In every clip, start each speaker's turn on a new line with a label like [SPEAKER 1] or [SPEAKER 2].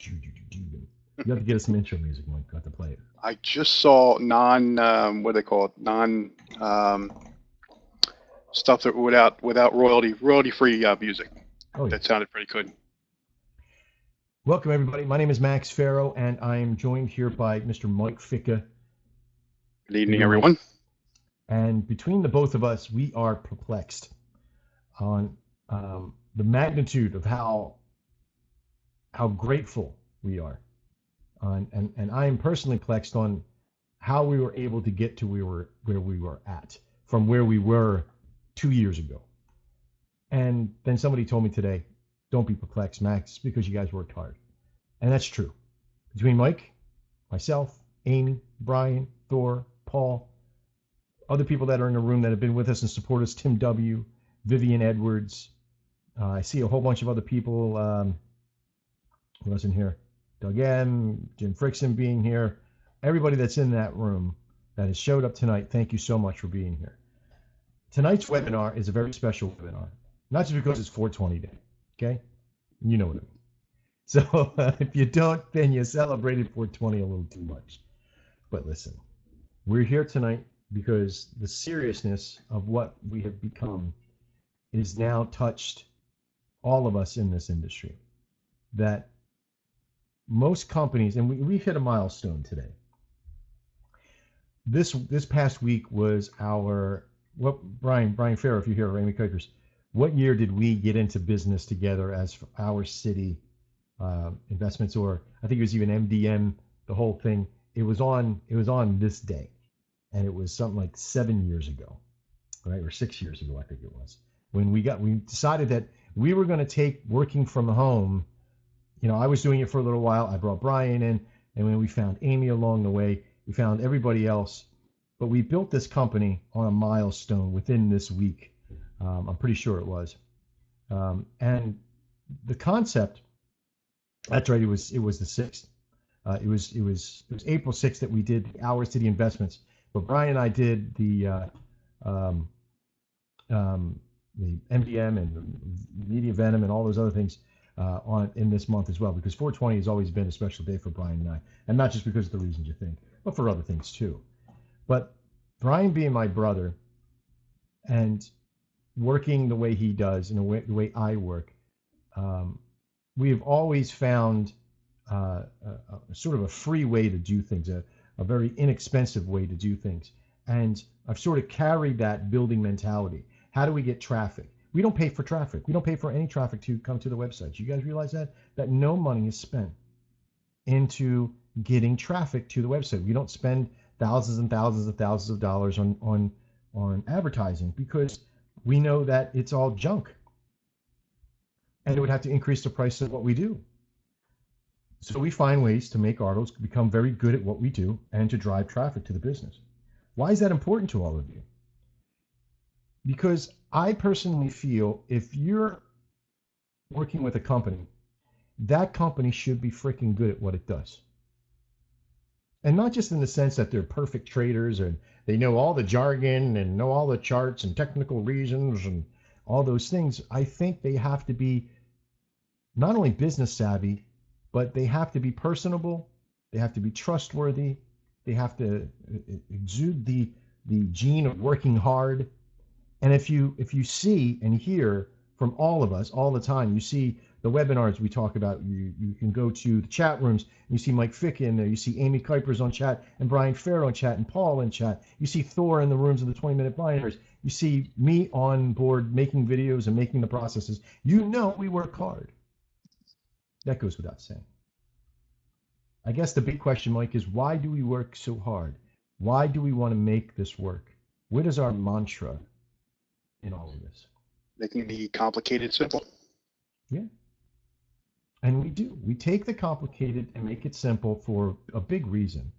[SPEAKER 1] You have to get us some intro music, Mike. You have to play it.
[SPEAKER 2] I just saw what do they call it? Stuff that without royalty-free music.
[SPEAKER 1] Oh, yeah.
[SPEAKER 2] That sounded pretty good.
[SPEAKER 1] Welcome, everybody. My name is Max Farrow, and I am joined here by Mr. Mike Ficca.
[SPEAKER 2] Good evening, everyone.
[SPEAKER 1] And between the both of us, we are perplexed on the magnitude of how grateful we are. And I am personally perplexed on how we were able to get to where we were at from where we were 2 years ago. And then somebody told me today, don't be perplexed, Max, because you guys worked hard. And that's true. Between Mike, myself, Amy, Brian, Thor, Paul, other people that are in the room that have been with us and support us, Tim W., Vivian Edwards. I see a whole bunch of other people who wasn't here. Doug M., Jim Frickson being here. Everybody that's in that room that has showed up tonight, thank you so much for being here. Tonight's webinar is a very special webinar, not just because it's 420 Day, okay? You know what I mean. So if you don't, then you celebrated 420 a little too much. But listen, we're here tonight because the seriousness of what we have become is now touched all of us in this industry. That most companies, and we've hit a milestone today. This past week was Brian Farrow, if you're here, or Amy Kuipers, what year did we get into business together as our city investments, or I think it was even MDM, the whole thing. It was on this day, and it was something like 7 years ago, right, or 6 years ago, I think it was, when we decided that we were going to take working from home. You know, I was doing it for a little while. I brought Brian in, and when we found Amy along the way, we found everybody else. But we built this company on a milestone within this week. I'm pretty sure it was. And the concept, that's right, it was the 6th. It was April 6th that we did the Hours to the Investments. But Brian and I did the MDM and Media Venom and all those other things in this month as well, because 420 has always been a special day for Brian and I, and not just because of the reasons you think, but for other things too. But Brian being my brother and working the way he does and the way I work, we have always found sort of a free way to do things, a very inexpensive way to do things. And I've sort of carried that building mentality. How do we get traffic? We don't pay for traffic. We don't pay for any traffic to come to the website. You guys realize that? That no money is spent into getting traffic to the website. We don't spend thousands and thousands and thousands of dollars on advertising because we know that it's all junk. And it would have to increase the price of what we do. So we find ways to make articles become very good at what we do and to drive traffic to the business. Why is that important to all of you? Because I personally feel if you're working with a company, that company should be freaking good at what it does. And not just in the sense that they're perfect traders and they know all the jargon and know all the charts and technical reasons and all those things. I think they have to be not only business savvy, but they have to be personable. They have to be trustworthy. They have to exude the gene of working hard. And if you see and hear from all of us all the time, you see the webinars we talk about, you can go to the chat rooms, and you see Mike Ficca in there, you see Amy Kuipers on chat, and Brian Farrow in chat, and Paul in chat. You see Thor in the rooms of the 20-minute binaries. You see me on board making videos and making the processes. You know we work hard. That goes without saying. I guess the big question, Mike, is why do we work so hard? Why do we want to make this work? What is our mantra in all of this?
[SPEAKER 2] Making the complicated simple.
[SPEAKER 1] Yeah. And we do. We take the complicated and make it simple for a big reason.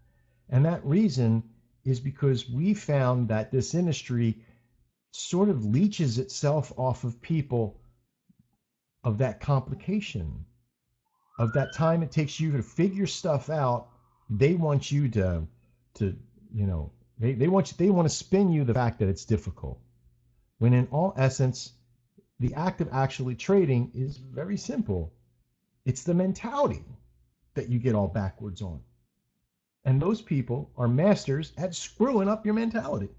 [SPEAKER 1] And that reason is because we found that this industry sort of leeches itself off of people of that complication, of that time it takes you to figure stuff out. They want you to you know, they want to spin you the fact that it's difficult. When in all essence, the act of actually trading is very simple. It's the mentality. that you get all backwards on. And those people are masters at screwing up your mentality.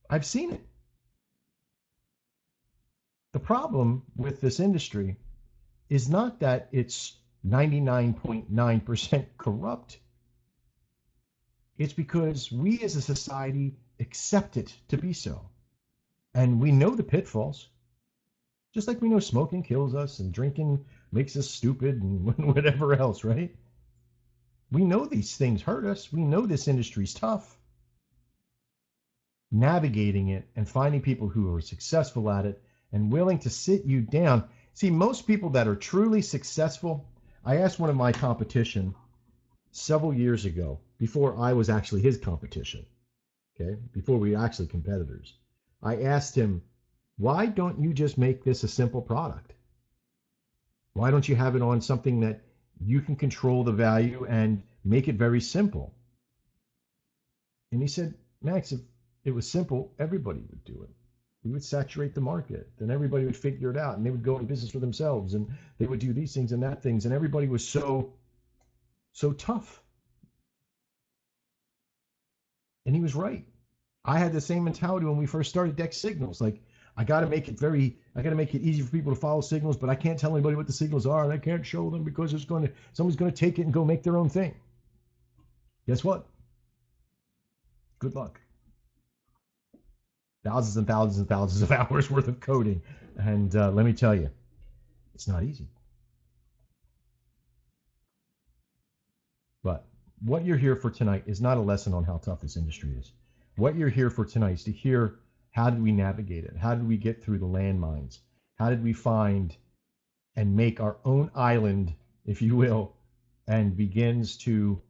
[SPEAKER 1] I've seen it. The problem with this industry is not that it's 99.9% corrupt. It's because we as a society accept it to be so. And we know the pitfalls. Just like we know smoking kills us and drinking makes us stupid and whatever else, right? We know these things hurt us. We know this industry's tough. Navigating it and finding people who are successful at it and willing to sit you down. See, most people that are truly successful, I asked one of my competition several years ago, before I was actually his competition, okay, before we were actually competitors. I asked him, why don't you just make this a simple product? Why don't you have it on something that you can control the value and make it very simple? And he said, Max, if it was simple, everybody would do it. We would saturate the market. Then everybody would figure it out and they would go in business for themselves and they would do these things and that things. And everybody was so tough. And he was right. I had the same mentality when we first started Dex Signals. Like, I got to make it easy for people to follow signals, but I can't tell anybody what the signals are and I can't show them because someone's going to take it and go make their own thing. Guess what? Good luck. Thousands and thousands and thousands of hours worth of coding. And let me tell you, it's not easy. But what you're here for tonight is not a lesson on how tough this industry is. What you're here for tonight is to hear, how did we navigate it? How did we get through the landmines? How did we find and make our own island, if you will, and begins to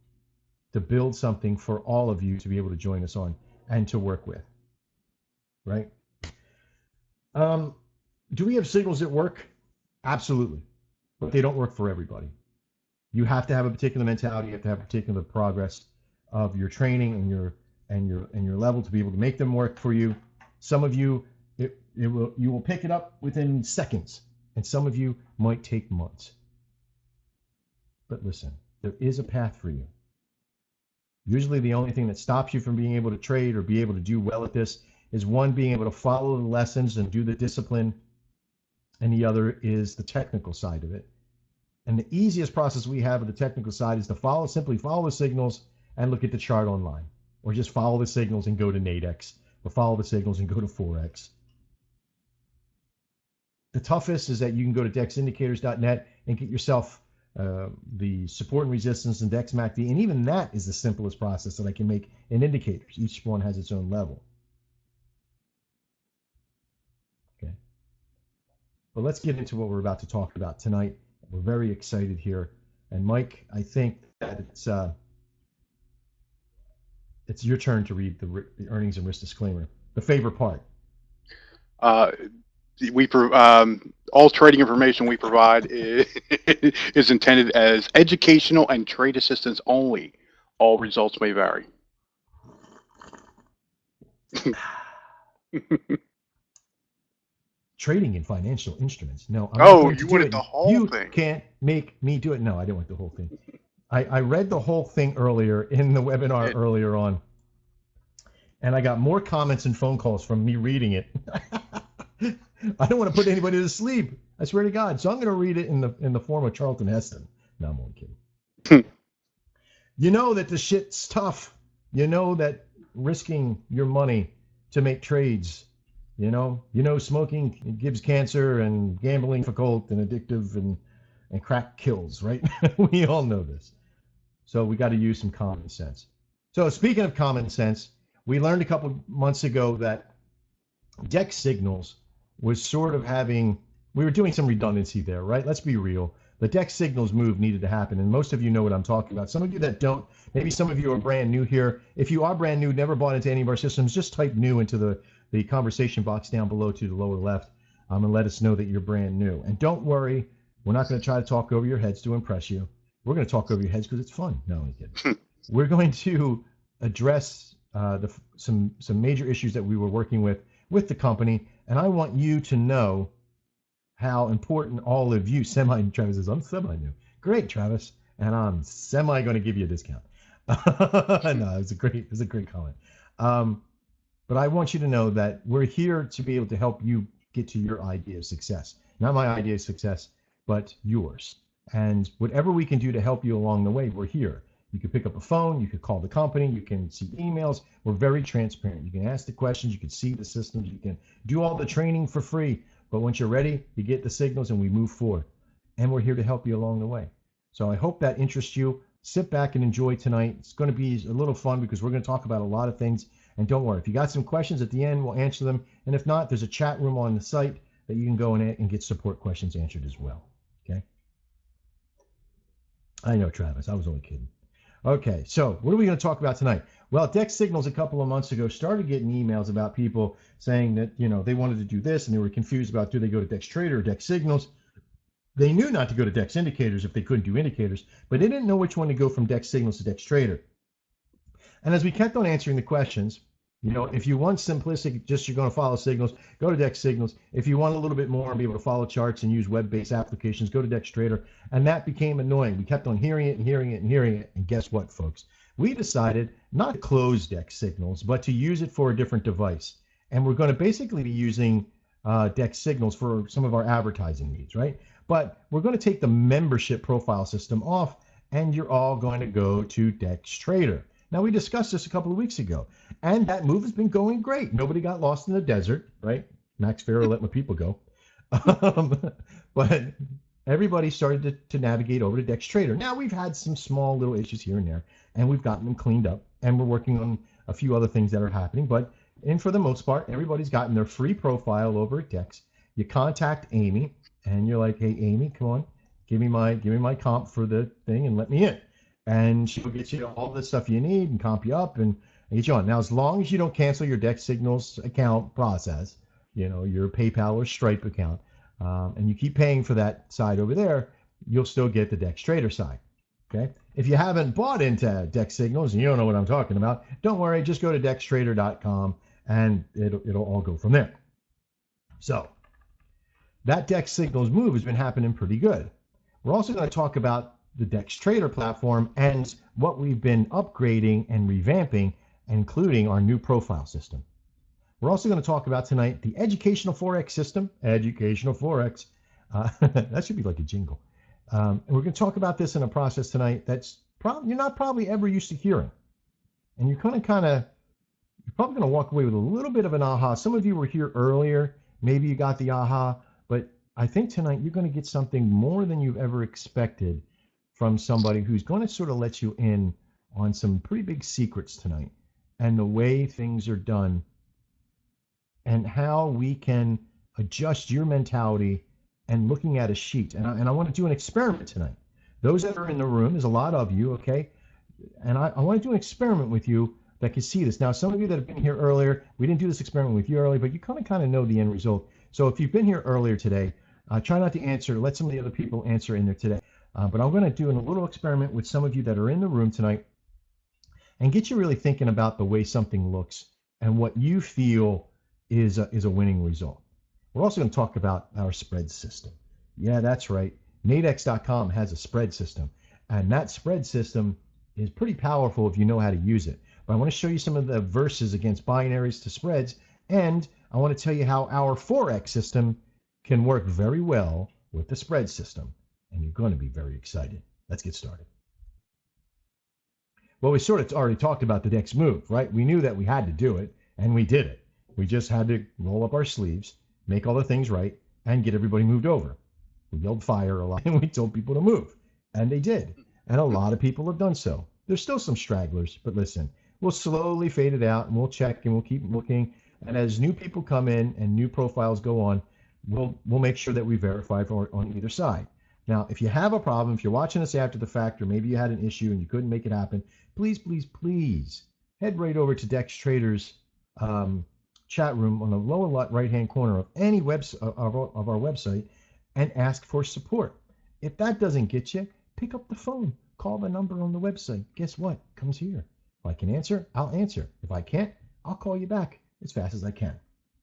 [SPEAKER 1] build something for all of you to be able to join us on and to work with, right? Do we have signals that work? Absolutely, but they don't work for everybody. You have to have a particular mentality. You have to have a particular progress of your training and your level to be able to make them work for you. Some of you, you will pick it up within seconds, and some of you might take months. But listen, there is a path for you. Usually the only thing that stops you from being able to trade or be able to do well at this is one, being able to follow the lessons and do the discipline, and the other is the technical side of it. And the easiest process we have with the technical side is to simply follow the signals and look at the chart online, or just follow the signals and go to Nadex, or follow the signals and go to Forex. The toughest is that you can go to dexindicators.net and get yourself the support and resistance and Dex MACD, and even that is the simplest process that I can make in indicators. Each one has its own level. Okay. But let's get into what we're about to talk about tonight. We're very excited here. And Mike, I think that it's your turn to read the earnings and risk disclaimer, the favorite part.
[SPEAKER 2] All trading information we provide is intended as educational and trade assistance only. All results may vary.
[SPEAKER 1] Trading in financial instruments. No, I'm
[SPEAKER 2] not going to do it. The whole thing.
[SPEAKER 1] You can't make me do it. No, I didn't want the whole thing. I read the whole thing earlier in the webinar earlier on, and I got more comments and phone calls from me reading it. I don't want to put anybody to sleep. I swear to God. So I'm going to read it in the form of Charlton Heston. No, I'm only kidding. You know that the shit's tough. You know that risking your money to make trades. You know smoking gives cancer and gambling difficult and addictive and crack kills, right? We all know this. So we got to use some common sense. So speaking of common sense, we learned a couple months ago that Dex Signals was sort of we were doing some redundancy there, right? Let's be real. The Dex Signals move needed to happen, and most of you know what I'm talking about. Some of you that don't, maybe some of you are brand new here. If you are brand new, never bought into any of our systems, just type new into the conversation box down below to the lower left, and let us know that you're brand new. And don't worry, we're not going to try to talk over your heads to impress you. We're going to talk over your heads because it's fun. No, I'm kidding. We're going to address some major issues that we were working with the company, and I want you to know how important all of you, Travis says, I'm semi-new, Great, Travis. And I'm semi going to give you a discount. No, it's a great comment. Um, but I want you to know that we're here to be able to help you get to your idea of success. Not my idea of success, but yours. And whatever we can do to help you along the way, we're here. You can pick up a phone, you could call the company, you can see emails. We're very transparent. You can ask the questions, you can see the systems, you can do all the training for free. But once you're ready, you get the signals and we move forward. And we're here to help you along the way. So I hope that interests you. Sit back and enjoy tonight. It's going to be a little fun because we're going to talk about a lot of things. And don't worry, if you got some questions at the end, we'll answer them. And if not, there's a chat room on the site that you can go in and get support questions answered as well. Okay? I know, Travis. I was only kidding. Okay, so what are we going to talk about tonight? Well, Dex Signals a couple of months ago started getting emails about people saying that, they wanted to do this and they were confused about do they go to Dex Trader or Dex Signals. They knew not to go to Dex Indicators if they couldn't do indicators, but they didn't know which one to go from Dex Signals to Dex Trader. And as we kept on answering the questions, if you want simplistic, just you're going to follow signals, go to Dex Signals. If you want a little bit more and be able to follow charts and use web-based applications, go to Dex Trader. And that became annoying. We kept on hearing it and hearing it and hearing it. And guess what, folks? We decided not to close Dex Signals, but to use it for a different device. And we're going to basically be using Dex Signals for some of our advertising needs, right? But we're going to take the membership profile system off, and you're all going to go to Dex Trader. Now, we discussed this a couple of weeks ago, and that move has been going great. Nobody got lost in the desert, right? Max Farrow let my people go. But everybody started to navigate over to Dex Trader. Now, we've had some small little issues here and there, and we've gotten them cleaned up, and we're working on a few other things that are happening. But for the most part, everybody's gotten their free profile over at Dex. You contact Amy, and you're like, hey, Amy, come on, give me my comp for the thing and let me in. And she'll get you all the stuff you need and comp you up and get you on. Now, as long as you don't cancel your Dex Signals account process, your PayPal or Stripe account, and you keep paying for that side over there, you'll still get the Dex Trader side. Okay. If you haven't bought into Dex Signals and you don't know what I'm talking about, don't worry. Just go to dextrader.com and it'll all go from there. So that Dex Signals move has been happening pretty good. We're also going to talk about the Dex Trader platform and what we've been upgrading and revamping, including our new profile system. We're also going to talk about tonight the educational Forex system, educational Forex. That should be like a jingle. And we're going to talk about this in a process tonight that's you're not probably ever used to hearing. And you're probably going to walk away with a little bit of an aha. Some of you were here earlier. Maybe you got the aha, but I think tonight you're going to get something more than you've ever expected from somebody who's going to sort of let you in on some pretty big secrets tonight and the way things are done and how we can adjust your mentality and looking at a sheet. And I want to do an experiment tonight. Those that are in the room, there's a lot of you, okay? And I want to do an experiment with you that can see this. Now, some of you that have been here earlier, we didn't do this experiment with you earlier, but you kind of know the end result. So if you've been here earlier today, try not to answer. Let some of the other people answer in there today. But I'm going to do a little experiment with some of you that are in the room tonight and get you really thinking about the way something looks and what you feel is a winning result. We're also going to talk about our spread system. Yeah, that's right. Nadex.com has a spread system, and that spread system is pretty powerful if you know how to use it. But I want to show you some of the verses against binaries to spreads, and I want to tell you how our Forex system can work very well with the spread system. And you're going to be very excited. Let's get started. Well, we sort of already talked about the Dex move, right? We knew that we had to do it, and we did it. We just had to roll up our sleeves, make all the things right, and get everybody moved over. We yelled fire a lot, and we told people to move, and they did. And a lot of people have done so. There's still some stragglers, but listen, we'll slowly fade it out, and we'll check, and we'll keep looking. And as new people come in and new profiles go on, we'll make sure that we verify on either side. Now, if you have a problem, if you're watching this after the fact, or maybe you had an issue and you couldn't make it happen, please, please, please head right over to Dex Trader's chat room on the lower right-hand corner of any of our website and ask for support. If that doesn't get you, pick up the phone, call the number on the website. Guess what? It comes here. If I can answer, I'll answer. If I can't, I'll call you back as fast as I can.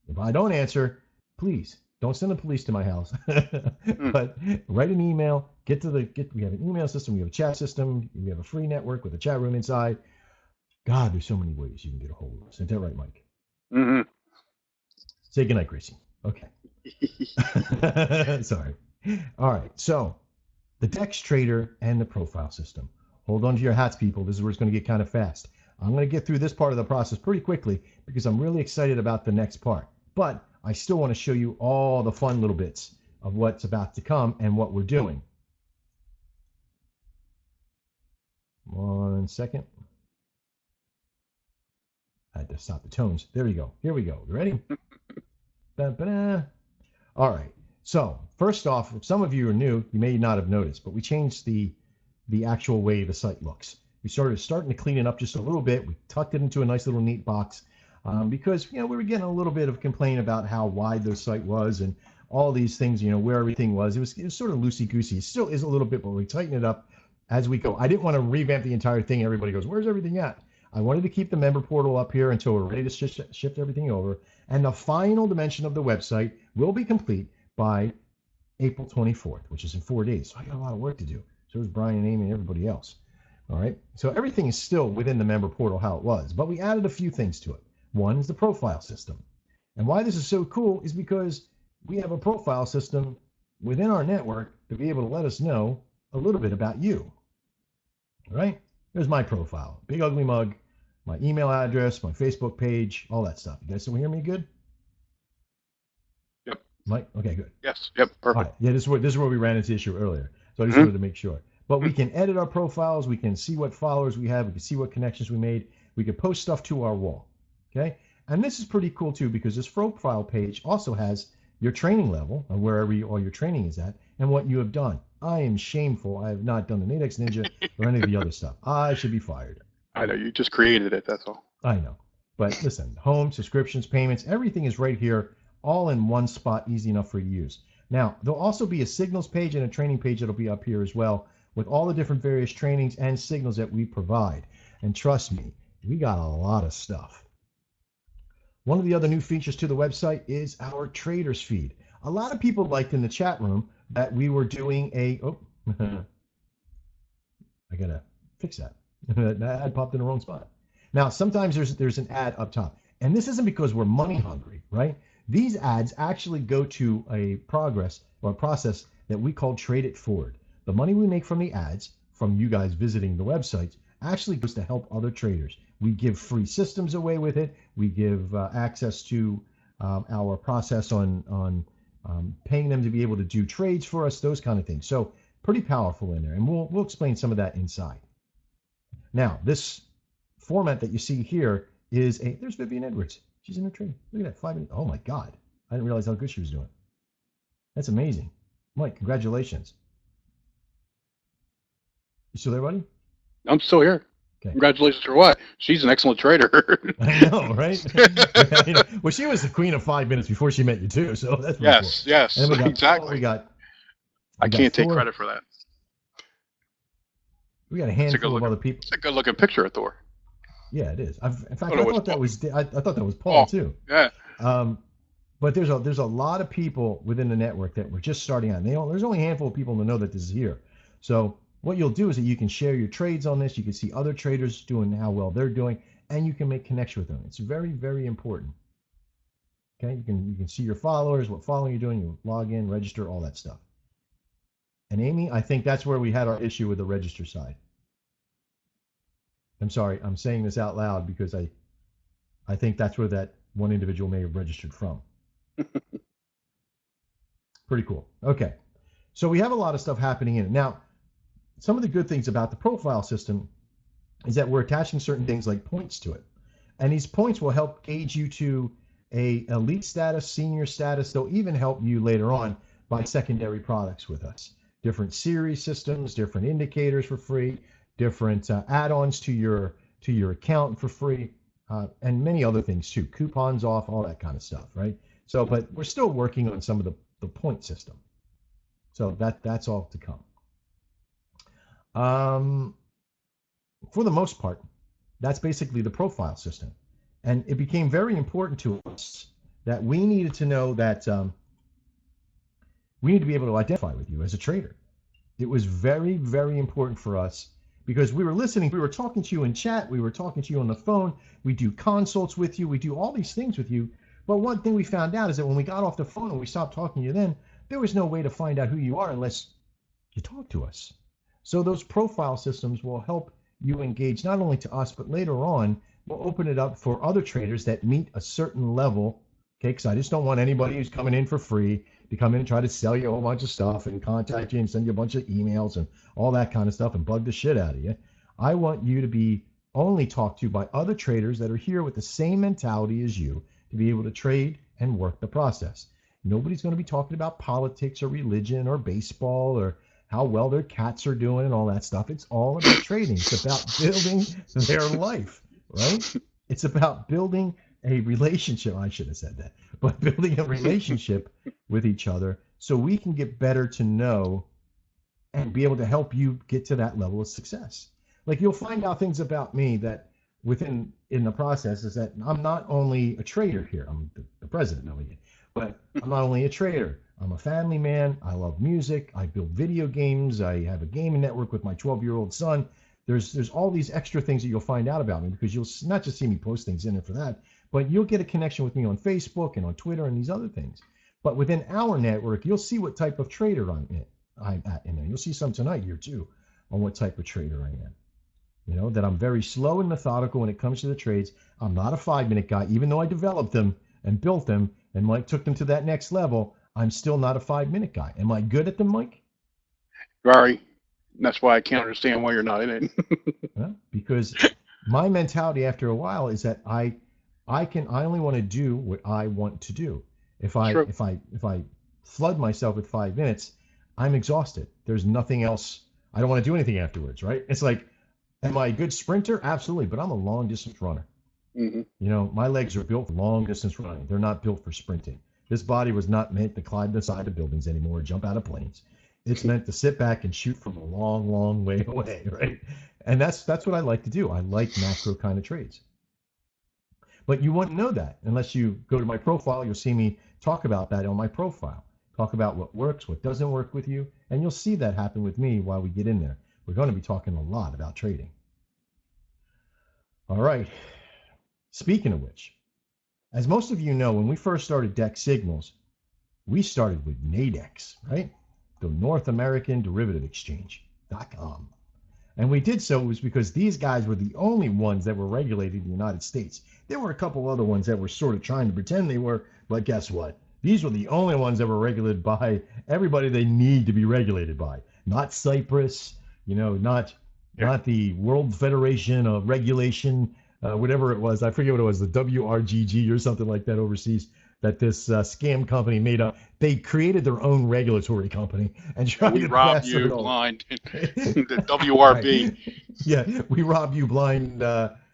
[SPEAKER 1] If I don't answer, please don't send the police to my house, but write an email, We have an email system, we have a chat system, we have a free network with a chat room inside. God, there's so many ways you can get a hold of us. Isn't that right, Mike?
[SPEAKER 2] Mm-hmm.
[SPEAKER 1] Say goodnight, Gracie. Okay. Sorry. All right. So the Dex Trader and the profile system. Hold on to your hats, people. This is where it's going to get kind of fast. I'm going to get through this part of the process pretty quickly because I'm really excited about the next part. But I still want to show you all the fun little bits of what's about to come and what we're doing. 1 second. I had to stop the tones. There we go. Here we go. You ready? All right. So first off, if some of you are new, you may not have noticed, but we changed the actual way the site looks. We starting to clean it up just a little bit. We tucked it into a nice little neat box because we were getting a little bit of complaint about how wide the site was and all these things. Where everything was. It was sort of loosey goosey. It still is a little bit, but we tighten it up as we go. I didn't want to revamp the entire thing. Everybody goes, "Where's everything at?" I wanted to keep the member portal up here until we're ready to shift everything over. And the final dimension of the website will be complete by April 24th, which is in 4 days. So I got a lot of work to do. So is Brian and Amy and everybody else. All right. So everything is still within the member portal how it was, but we added a few things to it. One is the profile system. And why this is so cool is because we have a profile system within our network to be able to let us know a little bit about you. All right. There's my profile, Big Ugly Mug, my email address, my Facebook page, all that stuff. You guys still hear me good?
[SPEAKER 2] Yep.
[SPEAKER 1] Mike? Okay, good.
[SPEAKER 2] Yes. Yep. Perfect.
[SPEAKER 1] All right. Yeah, this is where we ran into the issue earlier. So I just wanted to make sure. But we can edit our profiles. We can see what followers we have. We can see what connections we made. We can post stuff to our wall. Okay. And this is pretty cool too because this profile page also has your training level and wherever all your training is at and what you have done. I am shameful. I have not done the Nadex Ninja or any of the other stuff. I should be fired.
[SPEAKER 2] I know you just created it. That's all.
[SPEAKER 1] I know. But listen, home, subscriptions, payments, everything is right here, all in one spot, easy enough for you to use. Now, there'll also be a signals page and a training page that'll be up here as well with all the different various trainings and signals that we provide. And trust me, we got a lot of stuff. One of the other new features to the website is our traders feed. A lot of people liked in the chat room that we were doing I gotta fix that. That ad popped in the wrong spot. Now, sometimes there's an ad up top. And this isn't because we're money hungry, right? These ads actually go to a process that we call Trade It Forward. The money we make from the ads, from you guys visiting the websites, actually goes to help other traders. We give free systems away with it. We give access to our process on paying them to be able to do trades for us, those kind of things. So pretty powerful in there. And we'll explain some of that inside. Now, this format that you see here is there's Vivian Edwards. She's in her trade. Look at that, 5 minutes. Oh my God. I didn't realize how good she was doing. That's amazing. Mike, congratulations. You still there, buddy?
[SPEAKER 2] I'm still here. Okay. Congratulations for what? She's an excellent trader.
[SPEAKER 1] I know, right? Well, she was the queen of 5 minutes before she met you too. So that's
[SPEAKER 2] cool. Yes,
[SPEAKER 1] and
[SPEAKER 2] exactly. I can't take credit for that.
[SPEAKER 1] We got a handful of other people.
[SPEAKER 2] It's a good looking picture of Thor.
[SPEAKER 1] Yeah, it is. In fact, I thought that was Paul too.
[SPEAKER 2] Yeah.
[SPEAKER 1] But there's a lot of people within the network that we're just starting on. There's only a handful of people to know that this is here. So what you'll do is that you can share your trades on this. You can see other traders doing how well they're doing, and you can make connection with them. It's very, very important. Okay, you can see your followers, what following you're doing. You log in, register, all that stuff. And Amy, I think that's where we had our issue with the register side. I'm sorry, I'm saying this out loud because I think that's where that one individual may have registered from. Pretty cool. Okay, so we have a lot of stuff happening in it. Now, some of the good things about the profile system is that we're attaching certain things like points to it. And these points will help gauge you to a elite status, senior status. They'll even help you later on buy secondary products with us. Different series systems, different indicators for free, different add-ons to your account for free, and many other things too. Coupons off, all that kind of stuff, right? So, but we're still working on some of the point system. So that's all to come. For the most part, that's basically the profile system. And it became very important to us that we needed to know that we need to be able to identify with you as a trader. It was very, very important for us because we were listening. We were talking to you in chat. We were talking to you on the phone. We do consults with you. We do all these things with you. But one thing we found out is that when we got off the phone and we stopped talking to you then, there was no way to find out who you are unless you talk to us. So those profile systems will help you engage not only to us, but later on, we'll open it up for other traders that meet a certain level. Okay, because I just don't want anybody who's coming in for free to come in and try to sell you a whole bunch of stuff and contact you and send you a bunch of emails and all that kind of stuff and bug the shit out of you. I want you to be only talked to by other traders that are here with the same mentality as you to be able to trade and work the process. Nobody's going to be talking about politics or religion or baseball or how well their cats are doing and all that stuff. It's all about trading. It's about building their life, right? It's about building a relationship. I should have said that, but building a relationship with each other so we can get better to know and be able to help you get to that level of success. Like you'll find out things about me that in the process is that I'm not only a trader here, I'm the president of it, but I'm not only a trader. I'm a family man. I love music. I build video games. I have a gaming network with my 12-year-old son. There's all these extra things that you'll find out about me because you'll not just see me post things in it for that, but you'll get a connection with me on Facebook and on Twitter and these other things. But within our network, you'll see what type of trader I'm at in there. You'll see some tonight here too on what type of trader I am. You know, that I'm very slow and methodical when it comes to the trades. I'm not a 5-minute guy, even though I developed them and built them and Mike took them to that next level. I'm still not a 5-minute guy. Am I good at them, Mike?
[SPEAKER 2] Very. That's why I can't understand why you're not in it.
[SPEAKER 1] Well, because my mentality after a while is that I only want to do what I want to do. If I flood myself with 5 minutes, I'm exhausted. There's nothing else. I don't want to do anything afterwards, right? It's like, am I a good sprinter? Absolutely, but I'm a long distance runner.
[SPEAKER 2] Mm-hmm.
[SPEAKER 1] You know, my legs are built for long distance running. They're not built for sprinting. This body was not meant to climb the side of buildings anymore or jump out of planes. It's meant to sit back and shoot from a long, long way away, right? And that's what I like to do. I like macro kind of trades. But you wouldn't know that unless you go to my profile. You'll see me talk about that on my profile. Talk about what works, what doesn't work with you, and you'll see that happen with me while we get in there. We're going to be talking a lot about trading. All right. Speaking of which, as most of you know, when we first started Dex Signals, we started with NADEX, right? The North American Derivative Exchange.com. And we did so was because these guys were the only ones that were regulated in the United States. There were a couple other ones that were sort of trying to pretend they were, but guess what? These were the only ones that were regulated by everybody they need to be regulated by. Not Cyprus, you know, not the World Federation of Regulation, whatever it was. I forget what it was, the WRGG or something like that overseas that this scam company made up. They created their own regulatory company and tried to
[SPEAKER 2] rob you blind. The WRB.
[SPEAKER 1] Right. Yeah, we rob you blind,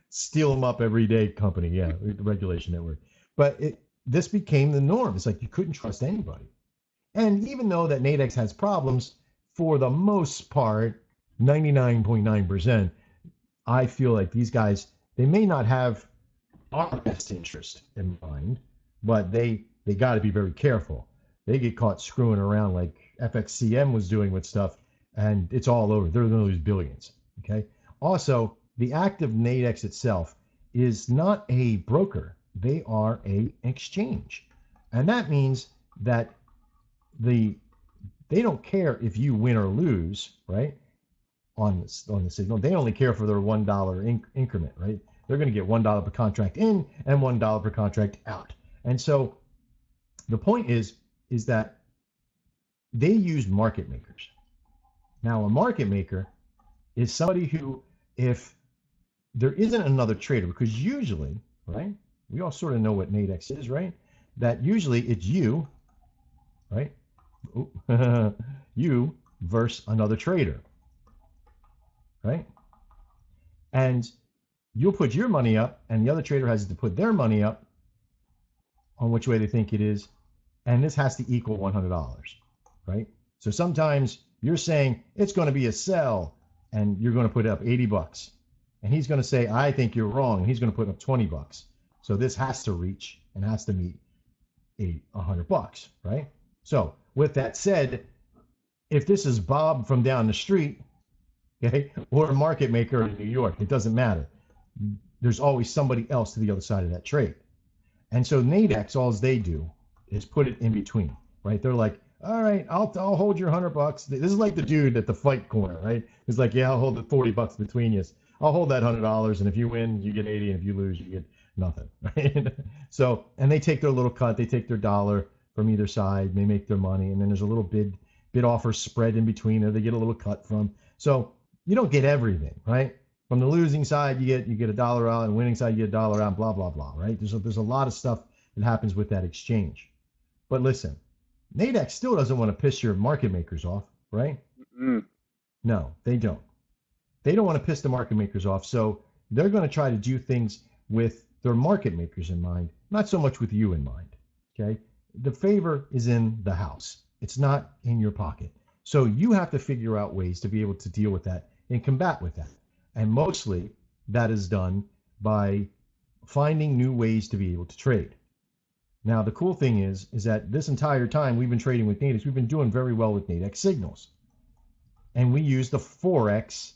[SPEAKER 1] steal them up every day company. Yeah, the regulation network. But this became the norm. It's like you couldn't trust anybody. And even though that NADEX has problems, for the most part, 99.9%, I feel like these guys, they may not have our best interest in mind, but they got to be very careful. They get caught screwing around like FXCM was doing with stuff, and it's all over. They're going to lose billions. Okay. Also, the active NADEX itself is not a broker. They are an exchange, and that means that they don't care if you win or lose, right? On the signal, they only care for their $1 increment, right? They're going to get $1 per contract in and $1 per contract out. And so the point is that they use market makers. Now, a market maker is somebody who, if there isn't another trader, because usually, right, we all sort of know what NADEX is, right? That usually it's you, right? You versus another trader, right? And you'll put your money up, and the other trader has to put their money up on which way they think it is, and this has to equal $100, right? So sometimes you're saying it's going to be a sell, and you're going to put up $80, and he's going to say, I think you're wrong, and he's going to put up $20. So this has to reach and has to meet $100, right? So with that said, if this is Bob from down the street, okay, or a market maker in New York, it doesn't matter. There's always somebody else to the other side of that trade. And so Nadex, all they do is put it in between, right? They're like, all right, I'll hold your $100. This is like the dude at the fight corner, right? It's like, yeah, I'll hold the $40 between you. I'll hold that $100, and if you win, you get 80, and if you lose, you get nothing, right? So, and they take their little cut, they take their dollar from either side, they make their money, and then there's a little bid offer spread in between there. They get a little cut from. So you don't get everything, right? From the losing side, you get a dollar out, and winning side, you get a dollar out, blah blah blah, right? There's a lot of stuff that happens with that exchange. But listen, Nadex still doesn't want to piss your market makers off, right?
[SPEAKER 2] Mm.
[SPEAKER 1] No, they don't. They don't want to piss the market makers off, so they're going to try to do things with their market makers in mind, not so much with you in mind. Okay? The favor is in the house. It's not in your pocket. So you have to figure out ways to be able to deal with that and combat with that. And mostly that is done by finding new ways to be able to trade. Now, the cool thing is that this entire time we've been trading with Nadex, we've been doing very well with Nadex signals. And we use the Forex,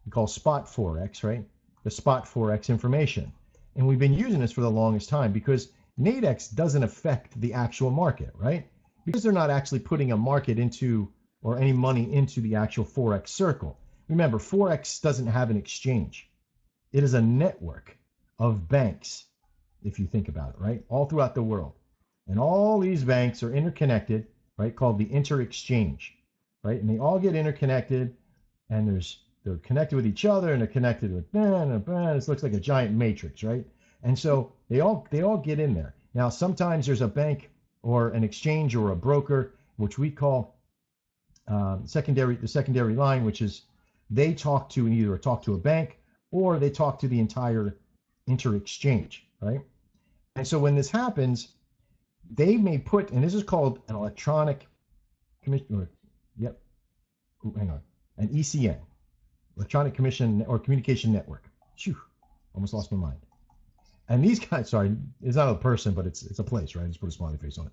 [SPEAKER 1] we call spot Forex, right? The spot Forex information. And we've been using this for the longest time because Nadex doesn't affect the actual market, right? Because they're not actually putting a market into or any money into the actual Forex circle. Remember, Forex doesn't have an exchange. It is a network of banks, if you think about it, right? All throughout the world. And all these banks are interconnected, right? Called the inter-exchange, right? And they all get interconnected, and they're connected with each other, and they're connected with this looks like a giant matrix, right? And so they all get in there. Now, sometimes there's a bank or an exchange or a broker, which we call the secondary line, which is they talk to a bank or they talk to the entire inter-exchange, right? And so when this happens, they may put, and this is called an electronic commission, an ECN, electronic commission or communication network. Phew, almost lost my mind. And these guys, sorry, it's not a person, but it's a place, right? I just put a smiley face on it.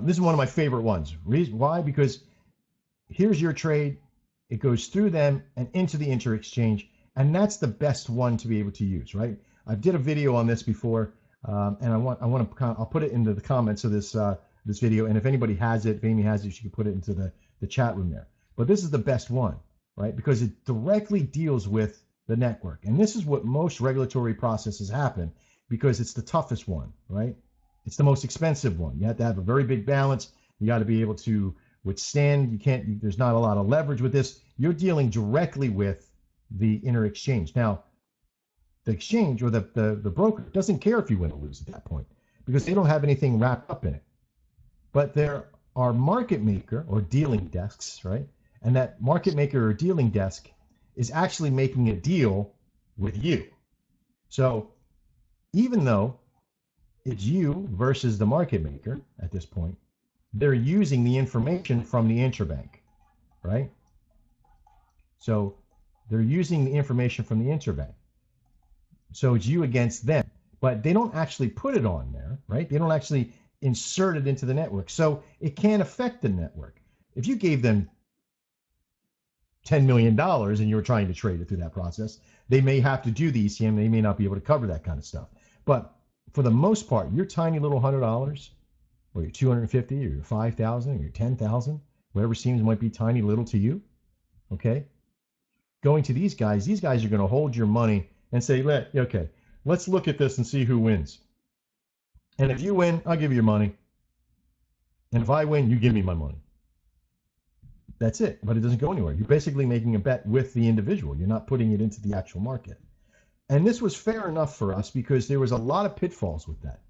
[SPEAKER 1] This is one of my favorite ones. Why? Because here's your trade. It goes through them and into the inter-exchange, and that's the best one to be able to use, right? I did a video on this before, and I'll put it into the comments of this video, and if anybody has it, if Amy has it, she can put it into the chat room there. But this is the best one, right? Because it directly deals with the network, and this is what most regulatory processes happen because it's the toughest one, right? It's the most expensive one. You have to have a very big balance. You got to be able to withstand. There's not a lot of leverage with this. You're dealing directly with the inter-exchange. Now, the exchange or the broker doesn't care if you win or lose at that point because they don't have anything wrapped up in it. But there are market maker or dealing desks, right? And that market maker or dealing desk is actually making a deal with you. So even though it's you versus the market maker at this point, they're using the information from the interbank, right? So they're using the information from the interbank. So it's you against them, but they don't actually put it on there, right? They don't actually insert it into the network. So it can't affect the network. If you gave them $10 million and you were trying to trade it through that process, they may have to do the ECM. They may not be able to cover that kind of stuff. But for the most part, your tiny little $100 or your 250 or your 5,000 or your 10,000, whatever seems might be tiny little to you, okay? Going to these guys are going to hold your money and say, okay, let's look at this and see who wins. And if you win, I'll give you your money. And if I win, you give me my money. That's it, but it doesn't go anywhere. You're basically making a bet with the individual. You're not putting it into the actual market. And this was fair enough for us because there was a lot of pitfalls with that.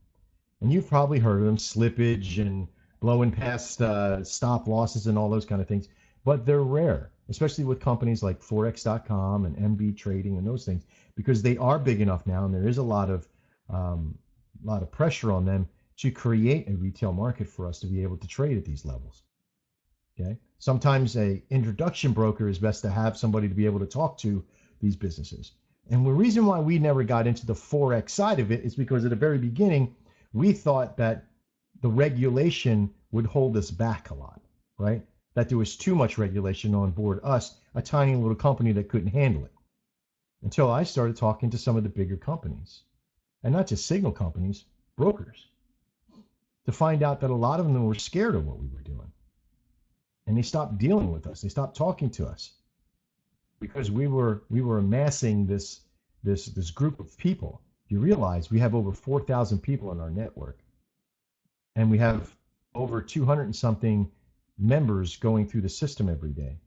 [SPEAKER 1] And you've probably heard of them, slippage and blowing past stop losses and all those kind of things. But they're rare, especially with companies like Forex.com and MB Trading and those things, because they are big enough now, and there is a lot of pressure on them to create a retail market for us to be able to trade at these levels. Okay. Sometimes a introduction broker is best to have somebody to be able to talk to these businesses. And the reason why we never got into the Forex side of it is because at the very beginning, we thought that the regulation would hold us back a lot, right? that there was too much regulation on board us, a tiny little company that couldn't handle it. Until I started talking to some of the bigger companies, and not just signal companies, brokers, to find out that a lot of them were scared of what we were doing. And they stopped dealing with us. They stopped talking to us because we were amassing this group of people. You realize we have over 4,000 people in our network, and we have over 200 and something members going through the system every day.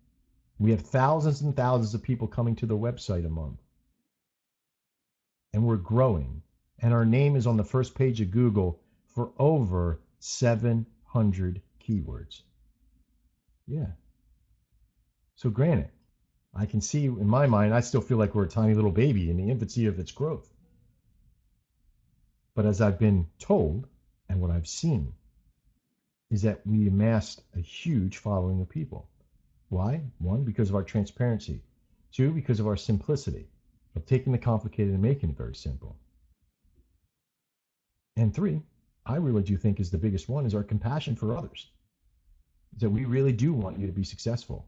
[SPEAKER 1] We have thousands and thousands of people coming to the website a month, and we're growing. And our name is on the first page of Google for over 700 keywords. Yeah. So granted, I can see in my mind, I still feel like we're a tiny little baby in the infancy of its growth. But as I've been told, and what I've seen, is that we amassed a huge following of people. Why? One, because of our transparency. Two, because of our simplicity of taking the complicated and making it very simple. And three, I really do think is the biggest one, is our compassion for others. Is that we really do want you to be successful.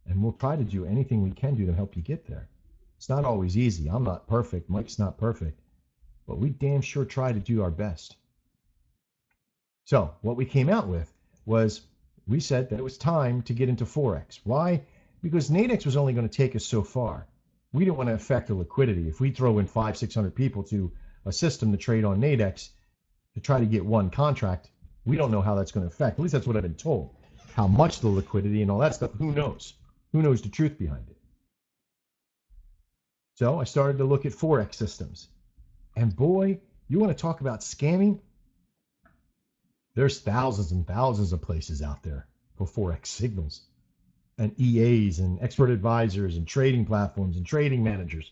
[SPEAKER 1] And we'll try to do anything we can do to help you get there. It's not always easy. I'm not perfect. Mike's not perfect. But we damn sure try to do our best. So what we came out with was we said that it was time to get into Forex. Why? Because Nadex was only going to take us so far. We didn't want to affect the liquidity. If we throw in 500-600 people to a system to trade on Nadex to try to get one contract, we don't know how that's going to affect. At least that's what I've been told. How much the liquidity and all that stuff, who knows? Who knows the truth behind it? So I started to look at Forex systems. And boy, you want to talk about scamming? There's thousands and thousands of places out there for Forex signals and EAs and expert advisors and trading platforms and trading managers.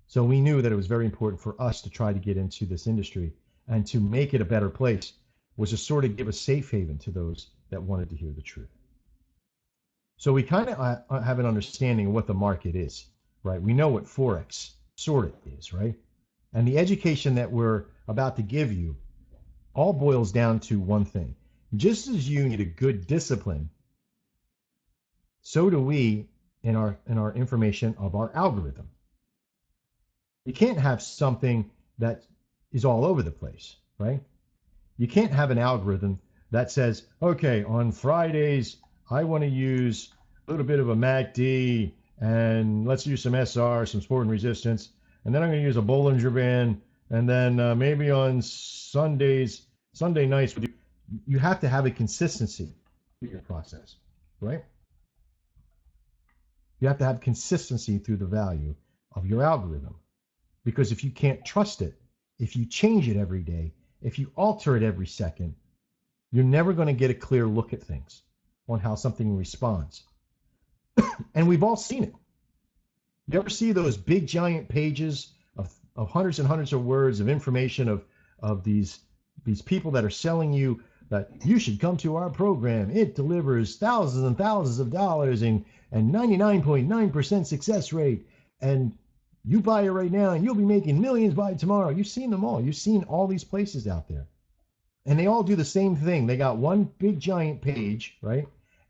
[SPEAKER 1] So we knew that it was very important for us to try to get into this industry, and to make it a better place was to sort of give a safe haven to those that wanted to hear the truth. So we kind of have an understanding of what the market is, right? We know what Forex sort of is, right? And the education that we're about to give you all boils down to one thing. Just as you need a good discipline, so do we in our information of our algorithm. You can't have something that is all over the place, right? You can't have an algorithm that says, okay, on Fridays, I want to use a little bit of a MACD, and let's use some SR, some support and resistance, and then I'm going to use a Bollinger Band, and then maybe on Sunday nights, you have to have a consistency through your process, right? You have to have consistency through the value of your algorithm. Because if you can't trust it, if you change it every day, if you alter it every second, you're never going to get a clear look at things on how something responds. And we've all seen it. You ever see those big giant pages of hundreds and hundreds of words of information of these people that are selling you that you should come to our program? It delivers thousands and thousands of dollars and 99.9% success rate. And you buy it right now and you'll be making millions by tomorrow. You've seen them all. You've seen all these places out there. And they all do the same thing. They got one big giant page, right?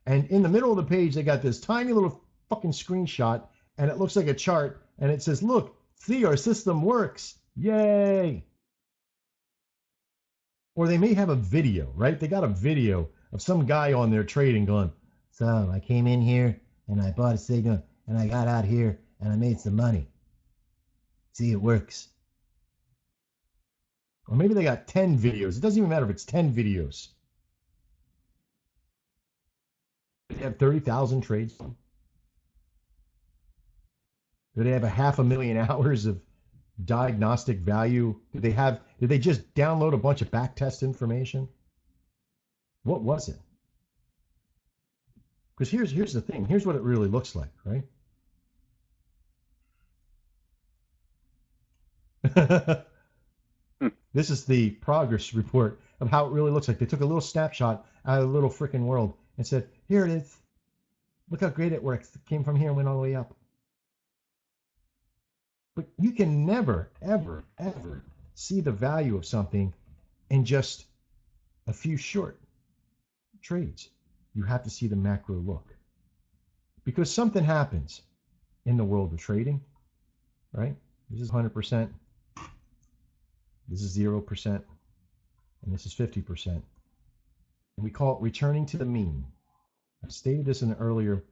[SPEAKER 1] And in the middle of the page, they got this tiny little fucking screenshot, and it looks like a chart, and it says, look, see, our system works. Yay. Or they may have a video, right? They got a video of some guy on there trading going, so I came in here and I bought a signal and I got out here and I made some money. See, it works. Or maybe they got 10 videos. It doesn't even matter if it's 10 videos. They have 30,000 trades. Do they have 500,000 hours of diagnostic value? Did they just download a bunch of backtest information? What was it? Because here's the thing. Here's what it really looks like, right? This is the progress report of how it really looks like. They took a little snapshot out of the little freaking world and said, here it is. Look how great it works. It came from here and went all the way up. But you can never, ever, ever see the value of something in just a few short trades. you have to see the macro look. Because something happens in the world of trading, right? This is 100%, this is 0%, and this is 50%. And we call it returning to the mean. I stated this in an earlier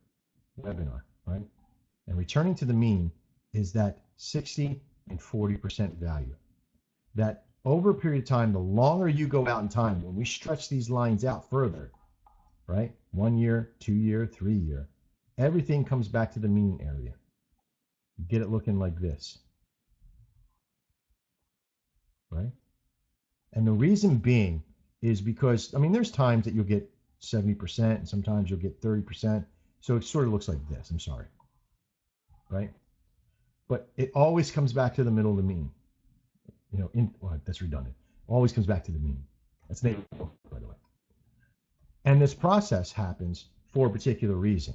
[SPEAKER 1] webinar, right? And returning to the mean is that 60 and 40% value. That over a period of time, the longer you go out in time, when we stretch these lines out further, right? 1 year, 2 year, 3 year, everything comes back to the mean area. You get it looking like this, right? And the reason being is because, I mean, there's times that you'll get 70% and sometimes you'll get 30%. So it sort of looks like this, I'm sorry, right? But it always comes back to the middle of the mean. You know, well, that's redundant. Always comes back to the mean. That's the name of the book, by the way. And this process happens for a particular reason,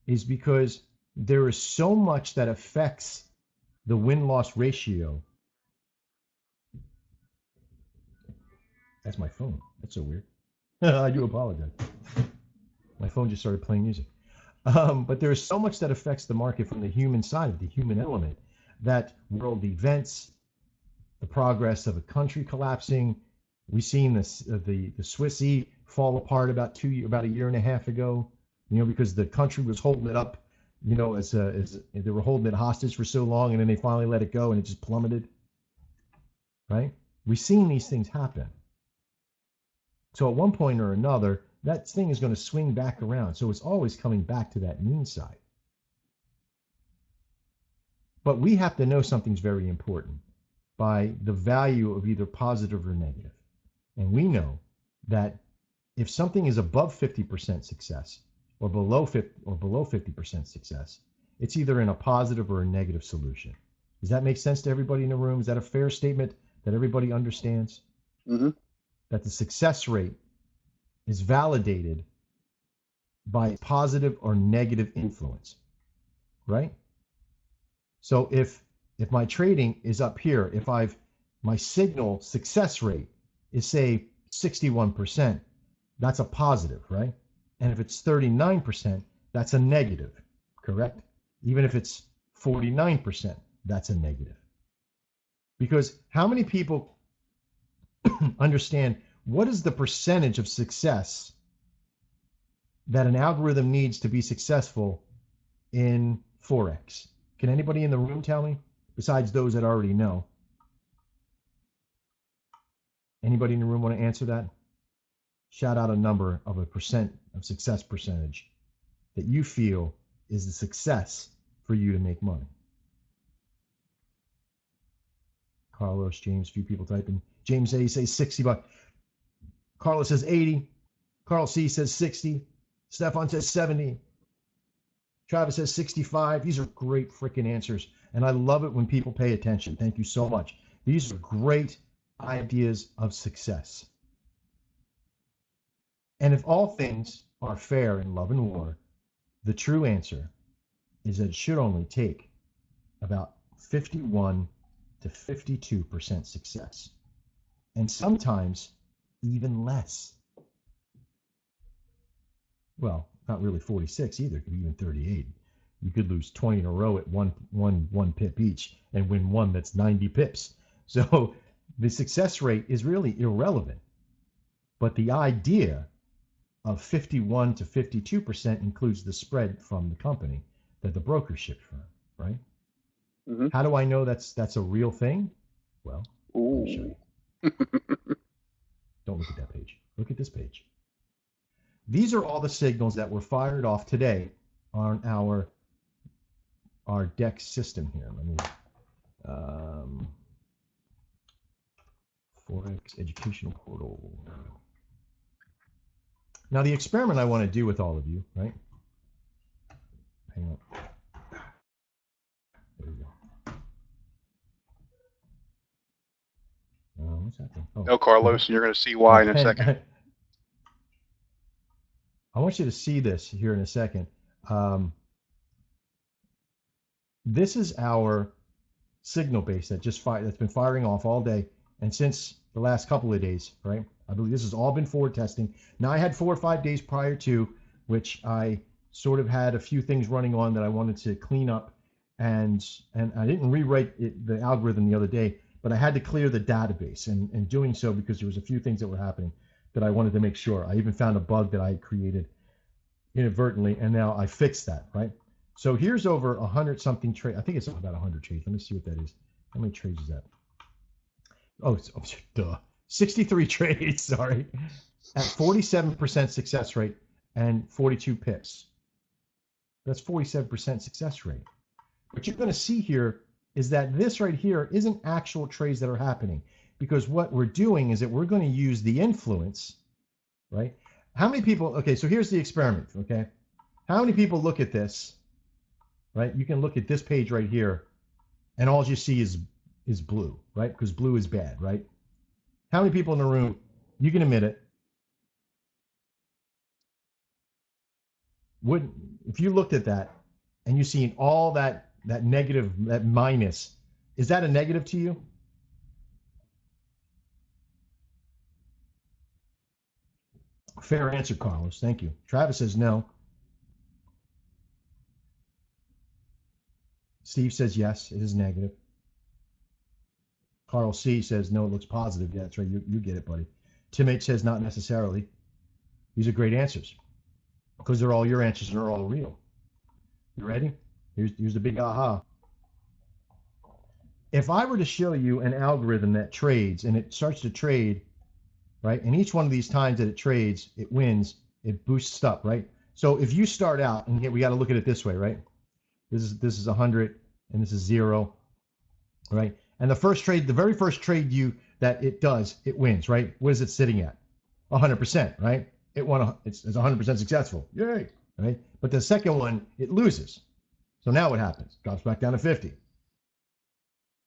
[SPEAKER 1] is because there is so much that affects the win-loss ratio. That's my phone. That's so weird. I do apologize. My phone just started playing music. But there's so much that affects the market from the human side, the human element, that world events, the progress of a country collapsing. We've seen this, the Swissy fall apart about a year and a half ago, you know, because the country was holding it up, you know, as they were holding it hostage for so long, and then they finally let it go and it just plummeted, right? We've seen these things happen. So at one point or another, that thing is going to swing back around. So it's always coming back to that mean side. But we have to know something's very important by the value of either positive or negative. And we know that if something is above 50% success or below 50% success, it's either in a positive or a negative solution. Does that make sense to everybody in the room? Is that a fair statement that everybody understands?
[SPEAKER 2] Mm-hmm.
[SPEAKER 1] That the success rate is validated by positive or negative influence, right? So if my trading is up here, if my signal success rate is say 61%, that's a positive, right? And if it's 39%, that's a negative, correct? Even if it's 49%, that's a negative. Because how many people understand what is the percentage of success that an algorithm needs to be successful in Forex? Can anybody in the room tell me, besides those that already know? Anybody in the room want to answer that? Shout out a number of a percent of success percentage that you feel is the success for you to make money. Carlos, James, few people typing. James A says 60 bucks. Carlos says 80. Carl C says 60. Stefan says 70. Travis says 65. These are great freaking answers. And I love it when people pay attention. Thank you so much. These are great ideas of success. And if all things are fair in love and war, the true answer is that it should only take about 51 to 52% success. And sometimes even less. Well, not really 46 either. It could be even 38. You could lose 20 in a row at one pip each and win one that's 90 pips. So the success rate is really irrelevant. But the idea of 51 to 52% includes the spread from the company that the broker shipped from, right? Mm-hmm. How do I know that's a real thing? Well, let me show you. Don't look at that page. Look at this page. These are all the signals that were fired off today on our Dex system here. Let me Forex Educational Portal. Now the experiment I want to do with all of you, right? Hang on. There we go. What's happening? Oh.
[SPEAKER 2] No, Carlos, and you're going to see why in a second.
[SPEAKER 1] I want you to see this here in a second. This is our signal base that's been firing off all day and since the last couple of days, right? I believe this has all been forward testing. Now I had 4 or 5 days prior to which I sort of had a few things running on that I wanted to clean up, and I didn't rewrite the algorithm the other day, but I had to clear the database, and doing so because there was a few things that were happening that I wanted to make sure. I even found a bug that I had created inadvertently, and now I fixed that, right? So here's over 100 something trade. I think it's about 100 trades. Let me see what that is. How many trades is that? Oh, duh. 63 trades, sorry, at 47% success rate and 42 pips. That's 47% success rate. What you're going to see here is that this right here isn't actual trades that are happening, because what we're doing is that we're going to use the influence, right? How many people, okay, so here's the experiment, okay? How many people look at this, right? You can look at this page right here, and all you see is blue, right? Because blue is bad, right? How many people in the room, you can admit it, would, if you looked at that and you seen all that negative, that minus, is that a negative to you? Fair answer, Carlos. Thank you. Travis says no. Steve says yes, it is negative. Carl C says no, it looks positive. Yeah, that's right. You get it, buddy. Tim H says not necessarily. These are great answers because they're all your answers and they're all real. You ready? Here's the big aha. If I were to show you an algorithm that trades and it starts to trade, right? And each one of these times that it trades, it wins, it boosts up, right? So if you start out, and we got to look at it this way, right? This is 100 and this is 0, right? And the very first trade that it does, it wins, right? What is it sitting at? 100%, right? It's 100% successful. Yay, right? But the second one, it loses. So now what happens? Drops back down to 50.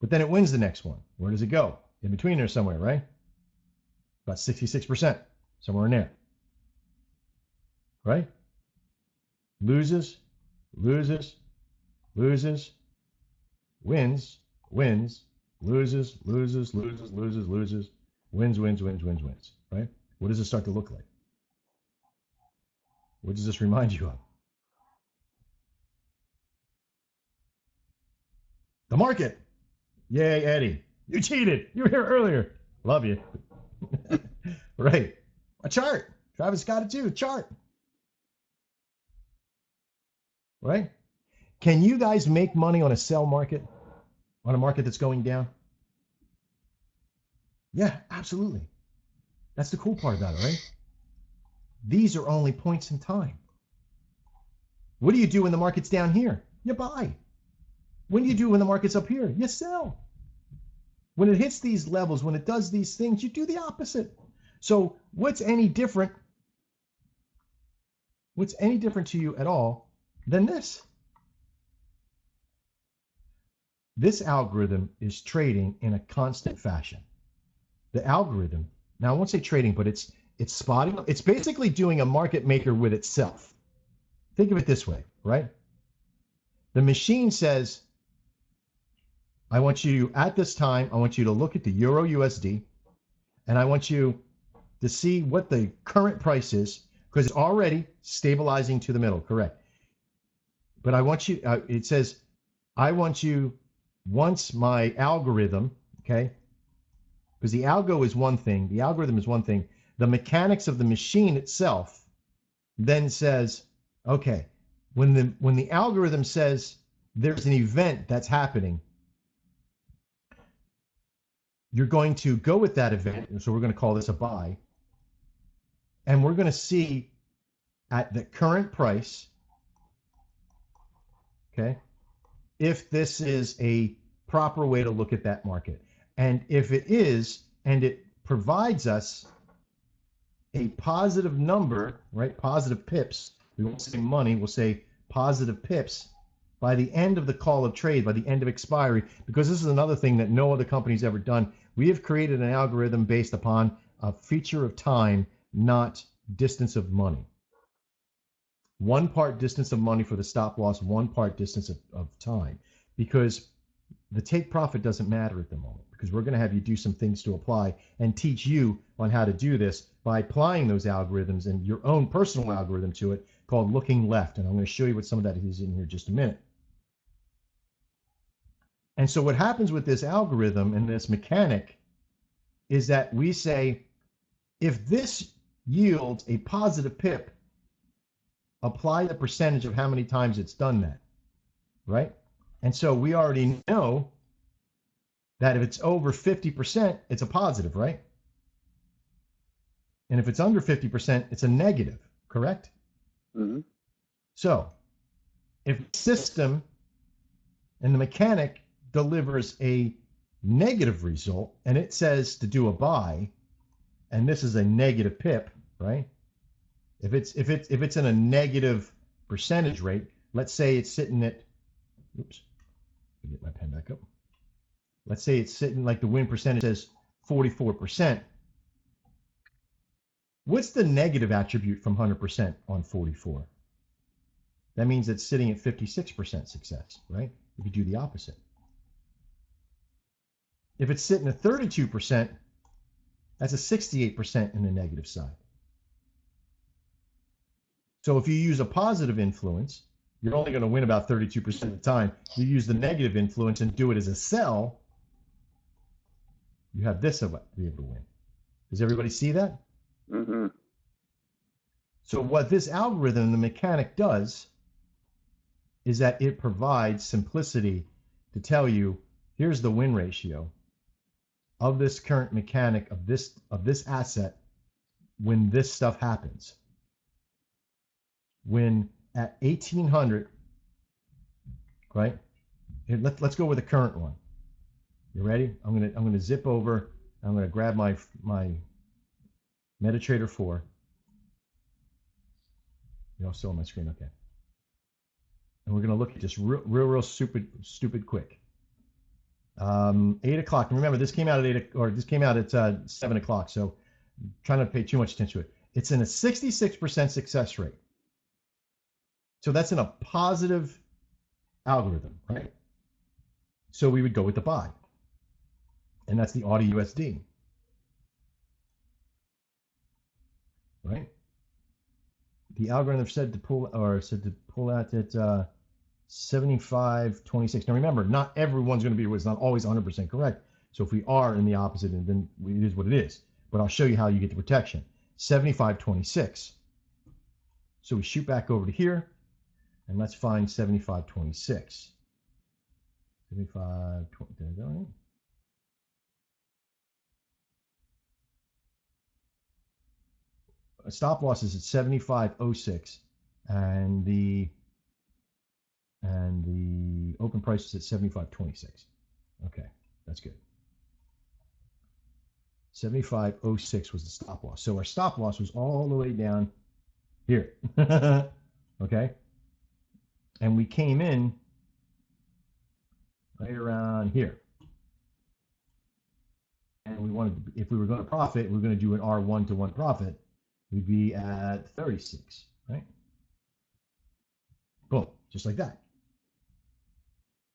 [SPEAKER 1] But then it wins the next one. Where does it go? In between there somewhere, right? About 66%, somewhere in there. Right? Loses, wins, loses, wins, wins, right? What does it start to look like? What does this remind you of? The market. Yay, Eddie. You cheated. You were here earlier. Love you. Right. A chart. Travis got it too. Chart. Right? Can you guys make money on a sell market? On a market that's going down? Yeah, absolutely. That's the cool part about it, right? These are only points in time. What do you do when the market's down here? You buy. What do you do when the market's up here? You sell. When it hits these levels, when it does these things, you do the opposite. So what's any different? What's any different to you at all than this? This algorithm is trading in a constant fashion. The algorithm, now I won't say trading, but it's spotting. It's basically doing a market maker with itself. Think of it this way, right? The machine says, I want you, at this time, I want you to look at the Euro USD, and I want you to see what the current price is, because it's already stabilizing to the middle, correct? But I want you, it says, I want you, once my algorithm, okay, because the algo is one thing, the algorithm is one thing, the mechanics of the machine itself then says, okay, when the algorithm says there's an event that's happening, you're going to go with that event, so we're going to call this a buy, and we're going to see at the current price, okay, if this is a proper way to look at that market. And if it is, and it provides us a positive number, right, positive pips, we won't say money, we'll say positive pips, by the end of the call of trade, by the end of expiry, because this is another thing that no other company's ever done. We have created an algorithm based upon a feature of time, not distance of money. 1 part distance of money for the stop loss, 1 part distance of time, because the take profit doesn't matter at the moment, because we're going to have you do some things to apply and teach you on how to do this by applying those algorithms and your own personal algorithm to it, called looking left. And I'm going to show you what some of that is in here in just a minute. And so what happens with this algorithm and this mechanic is that we say, if this yields a positive pip, apply the percentage of how many times it's done that, right? And so we already know that if it's over 50%, it's a positive, right? And if it's under 50%, it's a negative, correct?
[SPEAKER 2] Mm-hmm.
[SPEAKER 1] So if the system and the mechanic delivers a negative result and it says to do a buy, and this is a negative pip, right? If it's in a negative percentage rate, let's say it's sitting at, oops, let me get my pen back up. Let's say it's sitting like the win percentage says 44%. What's the negative attribute from 100% on 44? That means it's sitting at 56% success, right? If you do the opposite. If it's sitting at 32%, that's a 68% in the negative side. So if you use a positive influence, you're only going to win about 32% of the time. You use the negative influence and do it as a sell, you have this to be able to win. Does everybody see that?
[SPEAKER 2] Mm-hmm.
[SPEAKER 1] So what this algorithm, the mechanic, does is that it provides simplicity to tell you, here's the win ratio of this current mechanic of this asset when this stuff happens. When at 1800, right? Here, let's go with the current one. You ready? I'm gonna zip over. I'm gonna grab my MetaTrader 4. You're all still on my screen, okay? And we're gonna look at just real stupid quick. 8 o'clock. And remember, this came out at 7 o'clock. So I'm trying to pay too much attention to it. It's in a 66% success rate. So that's in a positive algorithm, right? So we would go with the buy. And that's the Audi USD. Right? The algorithm said to pull out at 75.26. Now remember, not everyone's going to be, it's not always 100% correct. So if we are in the opposite, then it is what it is. But I'll show you how you get the protection. 75.26. So we shoot back over to here, and let's find 75.26. 75.20. There we go. A stop loss is at 75.06, and the open price is at 75.26. Okay, that's good. 75.06 was the stop loss. So our stop loss was all the way down here. Okay, and we came in right around here. And we wanted to, if we were going to profit, we we're going to do an R1 to 1 profit. We'd be at 36, right? Boom, just like that.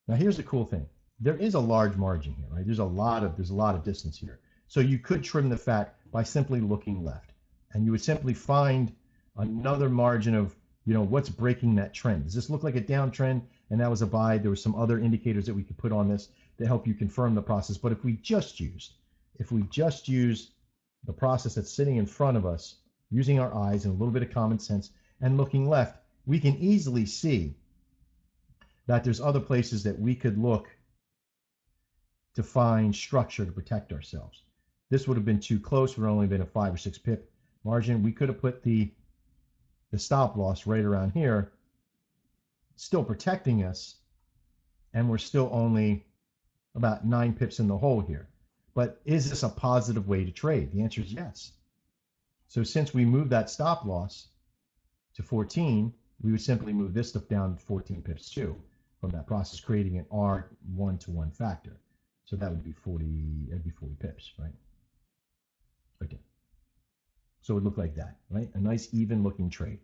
[SPEAKER 1] Now here's the cool thing. There is a large margin here, right? There's a lot of distance here. So you could trim the fat by simply looking left, and you would simply find another margin of, what's breaking that trend. Does this look like a downtrend? And that was a buy. There were some other indicators that we could put on this to help you confirm the process. But if we just used the process that's sitting in front of us, using our eyes and a little bit of common sense and looking left, we can easily see that there's other places that we could look to find structure to protect ourselves. This would have been too close. Would have only been a 5 or 6 pip margin. We could have put the stop loss right around here, still protecting us, and we're still only about 9 pips in the hole here. But is this a positive way to trade? The answer is yes. So since we moved that stop loss to 14, we would simply move this stuff down 14 pips too from that process, creating an R1 to 1 factor. So that would be 40, that'd be 40 pips, right? Okay. So it would look like that, right? A nice even looking trade.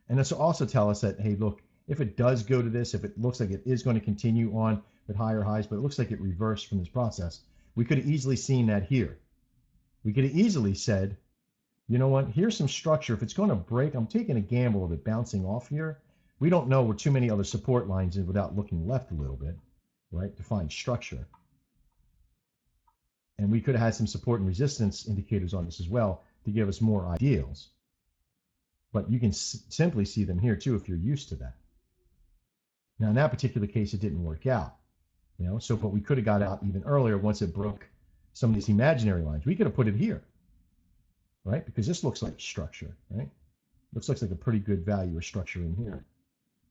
[SPEAKER 1] And this will also tell us that, hey, look, if it does go to this, if it looks like it is going to continue on with higher highs, but it looks like it reversed from this process, we could have easily seen that here. We could have easily said, you know what, here's some structure. If it's going to break, I'm taking a gamble of it bouncing off here. We don't know where too many other support lines in without looking left a little bit, right, to find structure. And we could have had some support and resistance indicators on this as well to give us more ideals. But you can simply see them here too if you're used to that. Now in that particular case, it didn't work out, you know. So, but we could have got out even earlier once it broke some of these imaginary lines. We could have put it here, right? Because this looks like structure, right? Looks like a pretty good value or structure in here,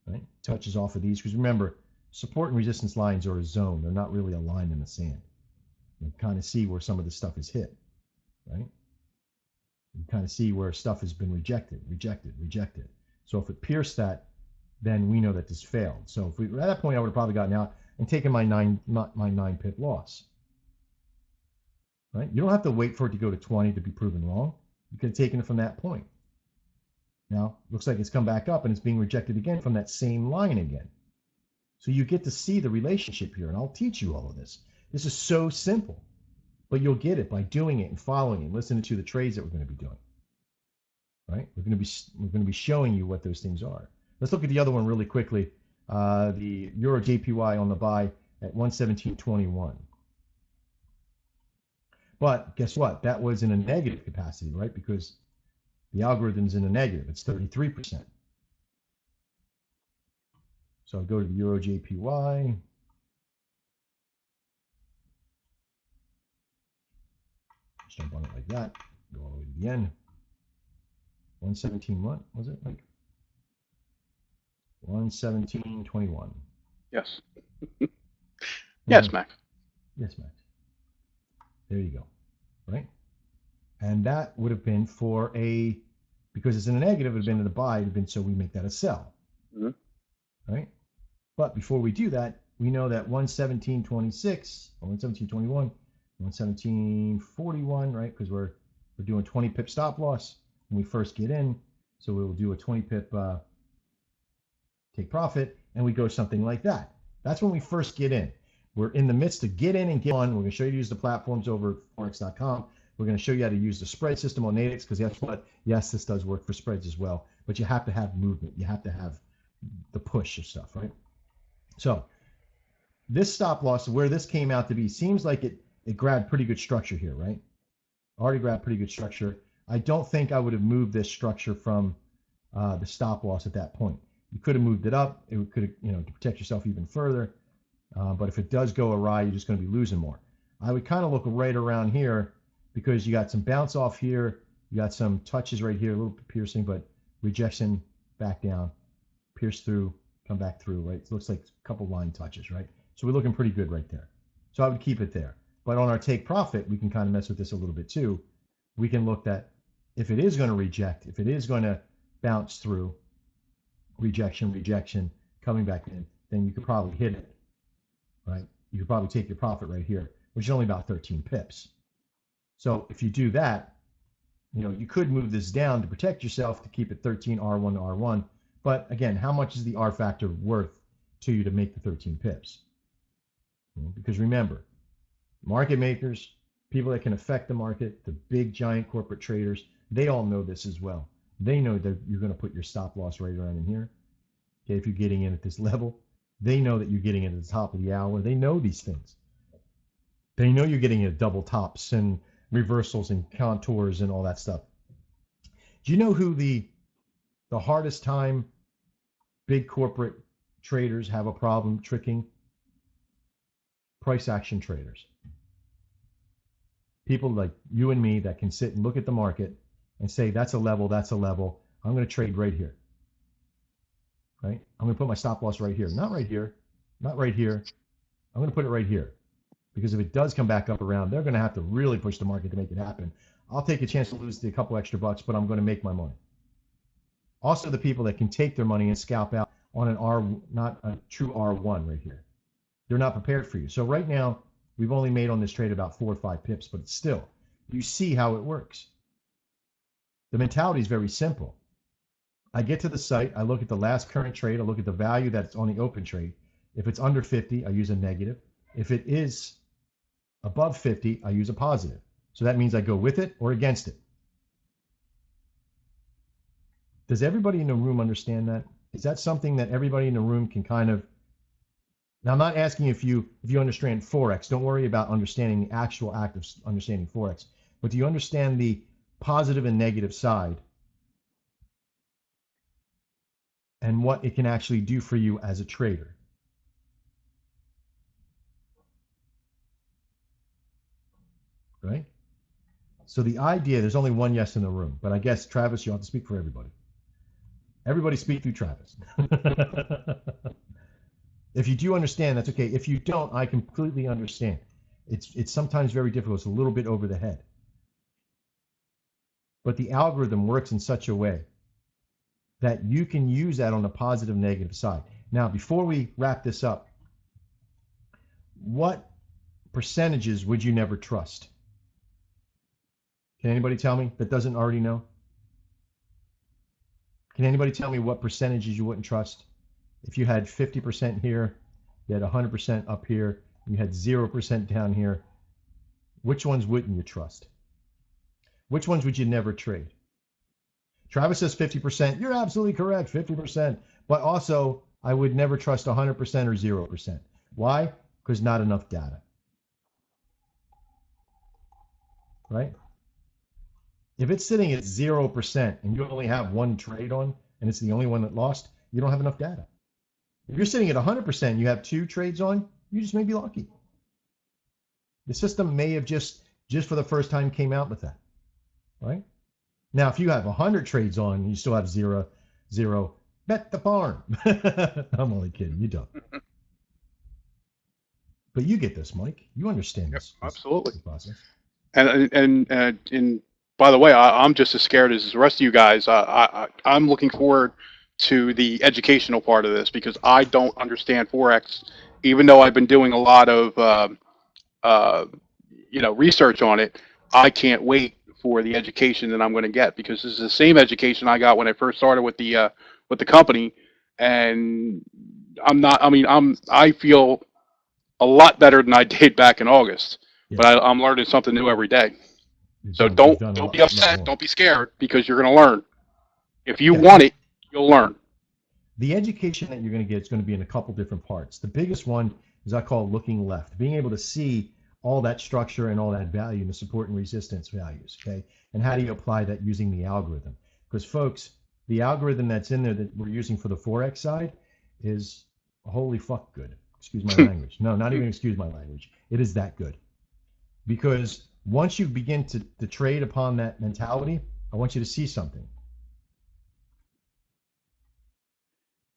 [SPEAKER 1] right? Touches off of these because remember, support and resistance lines are a zone. They're not really a line in the sand. You kind of see where some of this stuff is hit, right? You kind of see where stuff has been rejected. So if it pierced that, then we know that this failed. So if we at that point, I would have probably gotten out and taken my 9 pip loss, right? You don't have to wait for it to go to 20 to be proven wrong. You could have taken it from that point. Now, looks like it's come back up and it's being rejected again from that same line again. So you get to see the relationship here, and I'll teach you all of this. This is so simple, but you'll get it by doing it and following it, and listening to the trades that we're going to be doing. Right? We're going to be showing you what those things are. Let's look at the other one really quickly. The Euro JPY on the buy at 117.21. But guess what? That was in a negative capacity, right? Because the algorithm's in a negative. It's 33%. So I'll go to the Euro JPY. Just jump on it like that. Go all the way to the end. 117 what was it? Like 117.21.
[SPEAKER 2] Yes. Yes, Max.
[SPEAKER 1] Yes, Max. There you go. Right? And that would have been for a, because it's in a negative, it would have been in a buy, it would have been so we make that a sell. Mm-hmm. Right? But before we do that, we know that 117.26 or 117.21, 117.41, right? Because we're doing 20 pip stop loss when we first get in. So we'll do a 20 pip take profit, and we go something like that. That's when we first get in. We're in the midst of get in and get on. We're going to show you to use the platforms over at forex.com. We're going to show you how to use the spread system on Nadex, because guess what? Yes, this does work for spreads as well, but you have to have movement. You have to have the push of stuff, right? So this stop loss, where this came out to be, seems like it grabbed pretty good structure here, right? Already grabbed pretty good structure. I don't think I would have moved this structure from the stop loss at that point. You could have moved it up. It could have, you know, to protect yourself even further. But if it does go awry, you're just going to be losing more. I would kind of look right around here, because you got some bounce off here. You got some touches right here, a little piercing, but rejection back down, pierce through, come back through, right? It looks like a couple line touches, right? So we're looking pretty good right there. So I would keep it there. But on our take profit, we can kind of mess with this a little bit too. We can look at if it is going to reject, if it is going to bounce through, rejection, coming back in, then you could probably hit it, right? You could probably take your profit right here, which is only about 13 pips. So if you do that, you know, you could move this down to protect yourself to keep it 13 R1 to R1. But again, how much is the R factor worth to you to make the 13 pips? Because remember, market makers, people that can affect the market, the big giant corporate traders, they all know this as well. They know that you're going to put your stop loss right around in here. Okay, if you're getting in at this level, they know that you're getting in at the top of the hour. They know these things. They know you're getting at double tops and reversals and contours and all that stuff. Do you know who the hardest time big corporate traders have a problem tricking? Price action traders. People like you and me that can sit and look at the market and say, that's a level, that's a level. I'm going to trade right here. Right? I'm going to put my stop loss right here. Not right here. Not right here. I'm going to put it right here. Because if it does come back up around, they're going to have to really push the market to make it happen. I'll take a chance to lose a couple extra bucks, but I'm going to make my money. Also, the people that can take their money and scalp out on an R, not a true R1 right here. They're not prepared for you. So right now, we've only made on this trade about 4 or 5 pips, but it's still, you see how it works. The mentality is very simple. I get to the site, I look at the last current trade, I look at the value that's on the open trade. If it's under 50, I use a negative. If it is above 50, I use a positive. So that means I go with it or against it. Does everybody in the room understand that? Is that something that everybody in the room can kind of? Now, I'm not asking if you understand Forex. Don't worry about understanding the actual act of understanding Forex. But do you understand the positive and negative side and what it can actually do for you as a trader? Right? So the idea, there's only one yes in the room, but I guess, Travis, you have to speak for everybody. Everybody speak through Travis. If you do understand, that's okay. If you don't, I completely understand. It's sometimes very difficult. It's a little bit over the head. But the algorithm works in such a way that you can use that on the positive, negative side. Now, before we wrap this up, what percentages would you never trust? Can anybody tell me that doesn't already know? Can anybody tell me what percentages you wouldn't trust? If you had 50% here, you had 100% up here, you had 0% down here, which ones wouldn't you trust? Which ones would you never trade? Travis says 50%. You're absolutely correct, 50%. But also, I would never trust 100% or 0%. Why? Because not enough data. Right? If it's sitting at 0% and you only have one trade on, and it's the only one that lost, you don't have enough data. If you're sitting at 100% and you have two trades on, you just may be lucky. The system may have just for the first time came out with that, right? Now, if you have 100 trades on and you still have zero, bet the farm. I'm only kidding. You don't. But you get this, Mike. You understand this.
[SPEAKER 2] Absolutely.
[SPEAKER 1] This process.
[SPEAKER 2] And by the way, I'm just as scared as the rest of you guys. I'm looking forward to the educational part of this because I don't understand Forex, even though I've been doing a lot of research on it. I can't wait for the education that I'm going to get because this is the same education I got when I first started with the company, and I feel a lot better than I did back in August. Yeah. But I'm learning something new every day. So don't be upset. Don't be scared because you're going to learn. If you want it, you'll learn.
[SPEAKER 1] The education that you're going to get is going to be in a couple different parts. The biggest one is I call looking left, being able to see all that structure and all that value and the support and resistance values, okay? And how do you apply that using the algorithm? Because, folks, the algorithm that's in there that we're using for the Forex side is holy fuck good. Excuse my language. No, not even excuse my language. It is that good. Because once you begin to trade upon that mentality, I want you to see something.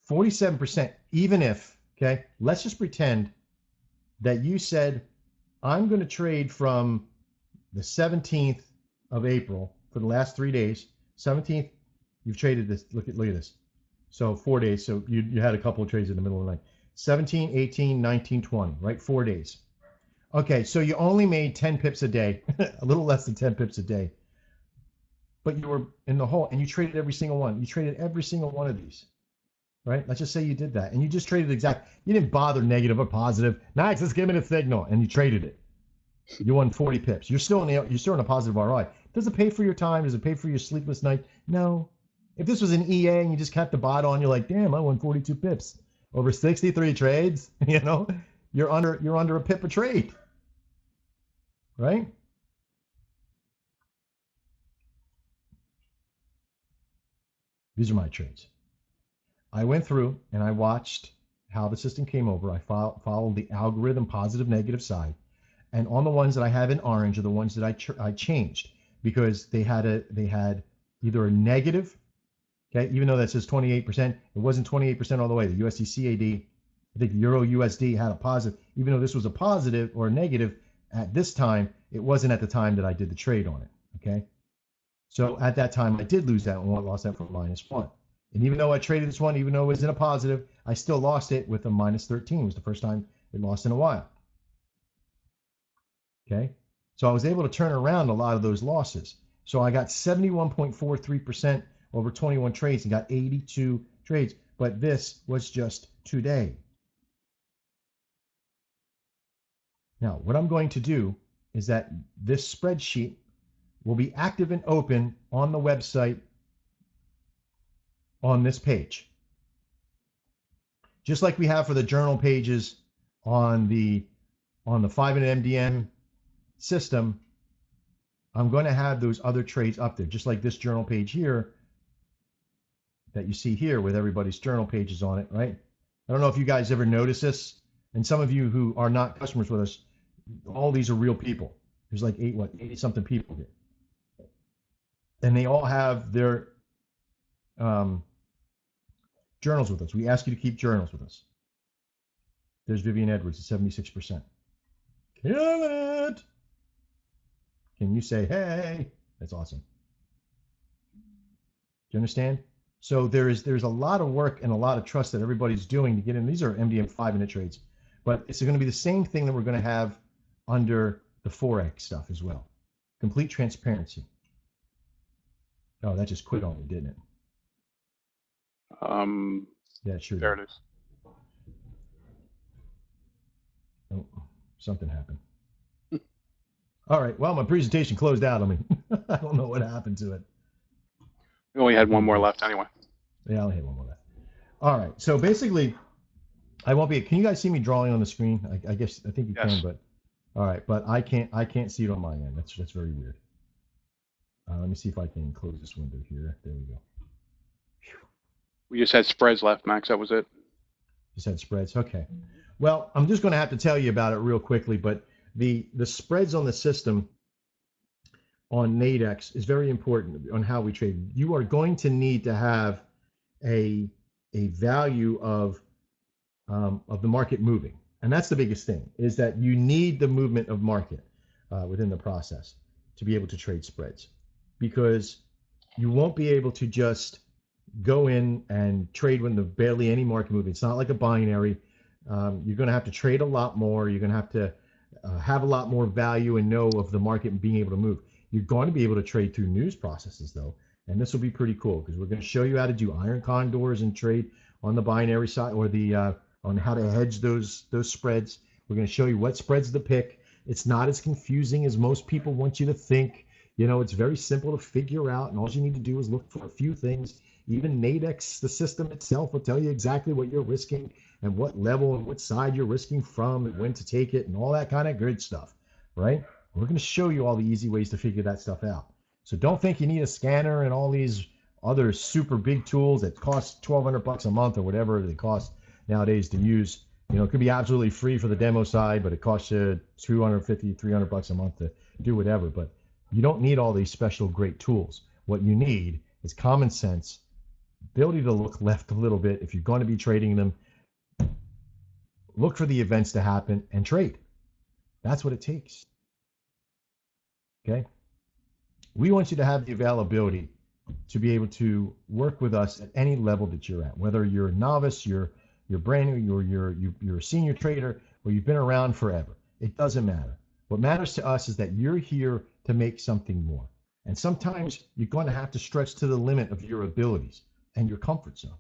[SPEAKER 1] 47%, even if, okay, let's just pretend that you said, I'm going to trade from the 17th of April for the last 3 days. 17th, you've traded this. Look at this. So 4 days. So you had a couple of trades in the middle of the night. 17, 18, 19, 20, right? 4 days. Okay, so you only made 10 pips a day, a little less than 10 pips a day. But you were in the hole, and you traded every single one. You traded every single one of these, right? Let's just say you did that, and you just traded you didn't bother negative or positive. Nice, let's give it a signal, and you traded it. You won 40 pips. You're still in a positive ROI. Does it pay for your time? Does it pay for your sleepless night? No. If this was an EA and you just kept the bot on, you're like, damn, I won 42 pips over 63 trades. You know, you're under a pip a trade, right? These are my trades. I went through and I watched how the system came over. I followed the algorithm positive negative side. And on the ones that I have in orange are the ones that I changed because they had either a negative, okay, even though that says 28%, it wasn't 28% all the way. The USD CAD, I think Euro USD had a positive, even though this was a positive or a negative at this time, it wasn't at the time that I did the trade on it, okay? So at that time, I did lose that one, lost that for -1. And even though I traded this one, even though it was in a positive, I still lost it with a -13. It was the first time it lost in a while. Okay, so I was able to turn around a lot of those losses. So I got 71.43% over 21 trades and got 82 trades. But this was just today. Now, what I'm going to do is that this spreadsheet will be active and open on the website on this page, just like we have for the journal pages on the 5-minute MDM system. I'm going to have those other trades up there, just like this journal page here that you see here with everybody's journal pages on it, right? I don't know if you guys ever notice this, and some of you who are not customers with us, all these are real people. There's like 80 something people here, and they all have their journals with us. We ask you to keep journals with us. There's Vivian Edwards at 76%. Kill it! Can you say, hey? That's awesome. Do you understand? So there's a lot of work and a lot of trust that everybody's doing to get in. These are MDM 5-minute trades, but it's going to be the same thing that we're going to have under the Forex stuff as well. Complete transparency. Oh, that just quit on me, didn't it? Yeah, it sure
[SPEAKER 2] There
[SPEAKER 1] did.
[SPEAKER 2] it is.
[SPEAKER 1] Oh, something happened. All right. Well, my presentation closed out on me. I don't know what happened to it.
[SPEAKER 2] We only had one more left anyway.
[SPEAKER 1] Yeah, I'll hit one more left. All right. So basically, I won't be. Can you guys see me drawing on the screen? I guess I think you
[SPEAKER 2] Yes.
[SPEAKER 1] can, but all right. But I can't see it on my end. That's very weird. Let me see if I can close this window here. There we go.
[SPEAKER 2] We just had spreads left, Max. That was it.
[SPEAKER 1] Just had spreads. Okay. Well, I'm just going to have to tell you about it real quickly, but the spreads on the system on Nadex is very important on how we trade. You are going to need to have a value of the market moving, and that's the biggest thing. Is that you need the movement of market within the process to be able to trade spreads, because you won't be able to just go in and trade when there's barely any market movement. It's not like a binary. You're going to have to trade a lot more. You're going to have a lot more value and know of the market and being able to move. You're going to be able to trade through news processes though, and this will be pretty cool because we're going to show you how to do iron condors and trade on the binary side, or the on how to hedge those spreads. We're going to show you what spreads to pick. It's not as confusing as most people want you to think. You know, it's very simple to figure out, and all you need to do is look for a few things. Even Nadex, the system itself, will tell you exactly what you're risking and what level and what side you're risking from and when to take it and all that kind of good stuff, right? We're going to show you all the easy ways to figure that stuff out. So don't think you need a scanner and all these other super big tools that cost $1,200 a month or whatever they cost nowadays to use. You know, it could be absolutely free for the demo side, but it costs you $250, $300 a month to do whatever. But you don't need all these special great tools. What you need is common sense, ability to look left a little bit if you're going to be trading them. Look for the events to happen and trade. That's what it takes. Okay? We want you to have the availability to be able to work with us at any level that you're at, whether you're a novice, you're brand new, you're a senior trader, or you've been around forever. It doesn't matter. What matters to us is that you're here to make something more. And sometimes you're going to have to stretch to the limit of your abilities and your comfort zone.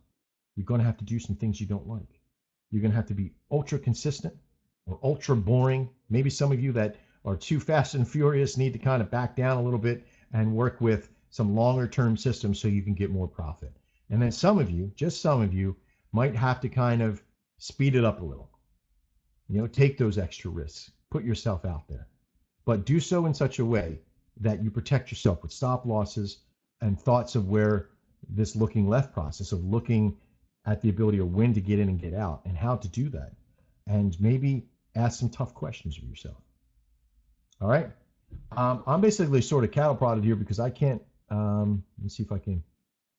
[SPEAKER 1] You're going to have to do some things you don't like. You're going to have to be ultra consistent or ultra boring. Maybe some of you that are too fast and furious need to kind of back down a little bit and work with some longer term systems so you can get more profit. And then some of you, just some of you, might have to kind of speed it up a little. You know, take those extra risks, put yourself out there, but do so in such a way that you protect yourself with stop losses and thoughts of where this looking left process of looking at the ability of when to get in and get out and how to do that. And maybe ask some tough questions of yourself. All right. I'm basically sort of cattle prodded here because I can't, let me see if I can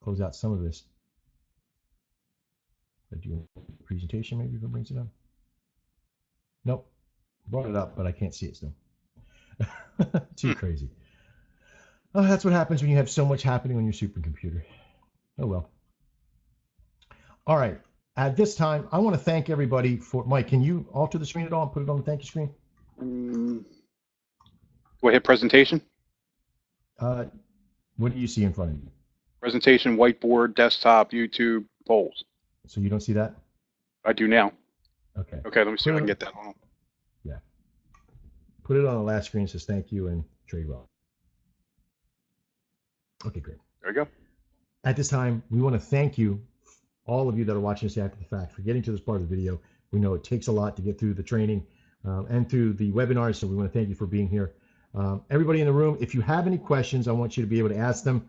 [SPEAKER 1] close out some of this. I do a presentation, maybe if it brings it up. Nope. Brought it up, but I can't see it still. Too crazy. Oh, that's what happens when you have so much happening on your supercomputer. Oh, well. All right. At this time, I want to thank everybody for, Mike, can you alter the screen at all and put it on the thank you screen?
[SPEAKER 2] Do I hit presentation?
[SPEAKER 1] What do you see in front of you?
[SPEAKER 2] Presentation, whiteboard, desktop, YouTube, polls.
[SPEAKER 1] So you don't see that?
[SPEAKER 2] I do now.
[SPEAKER 1] Okay.
[SPEAKER 2] Okay, let me see if I can get that on.
[SPEAKER 1] Yeah. Put it on the last screen. It says thank you and trade well. Okay, great.
[SPEAKER 2] There we go.
[SPEAKER 1] At this time, we want to thank you, all of you that are watching us after the fact, for getting to this part of the video. We know it takes a lot to get through the training and through the webinars, so we want to thank you for being here. Everybody in the room, if you have any questions, I want you to be able to ask them.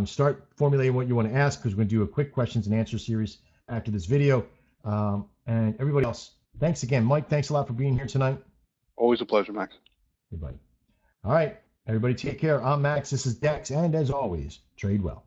[SPEAKER 1] Start formulating what you want to ask, because we're going to do a quick questions and answer series after this video. And everybody else, thanks again. Mike, thanks a lot for being here tonight.
[SPEAKER 2] Always a pleasure, Max.
[SPEAKER 1] Everybody. All right, everybody take care. I'm Max, this is Dex, and as always, trade well.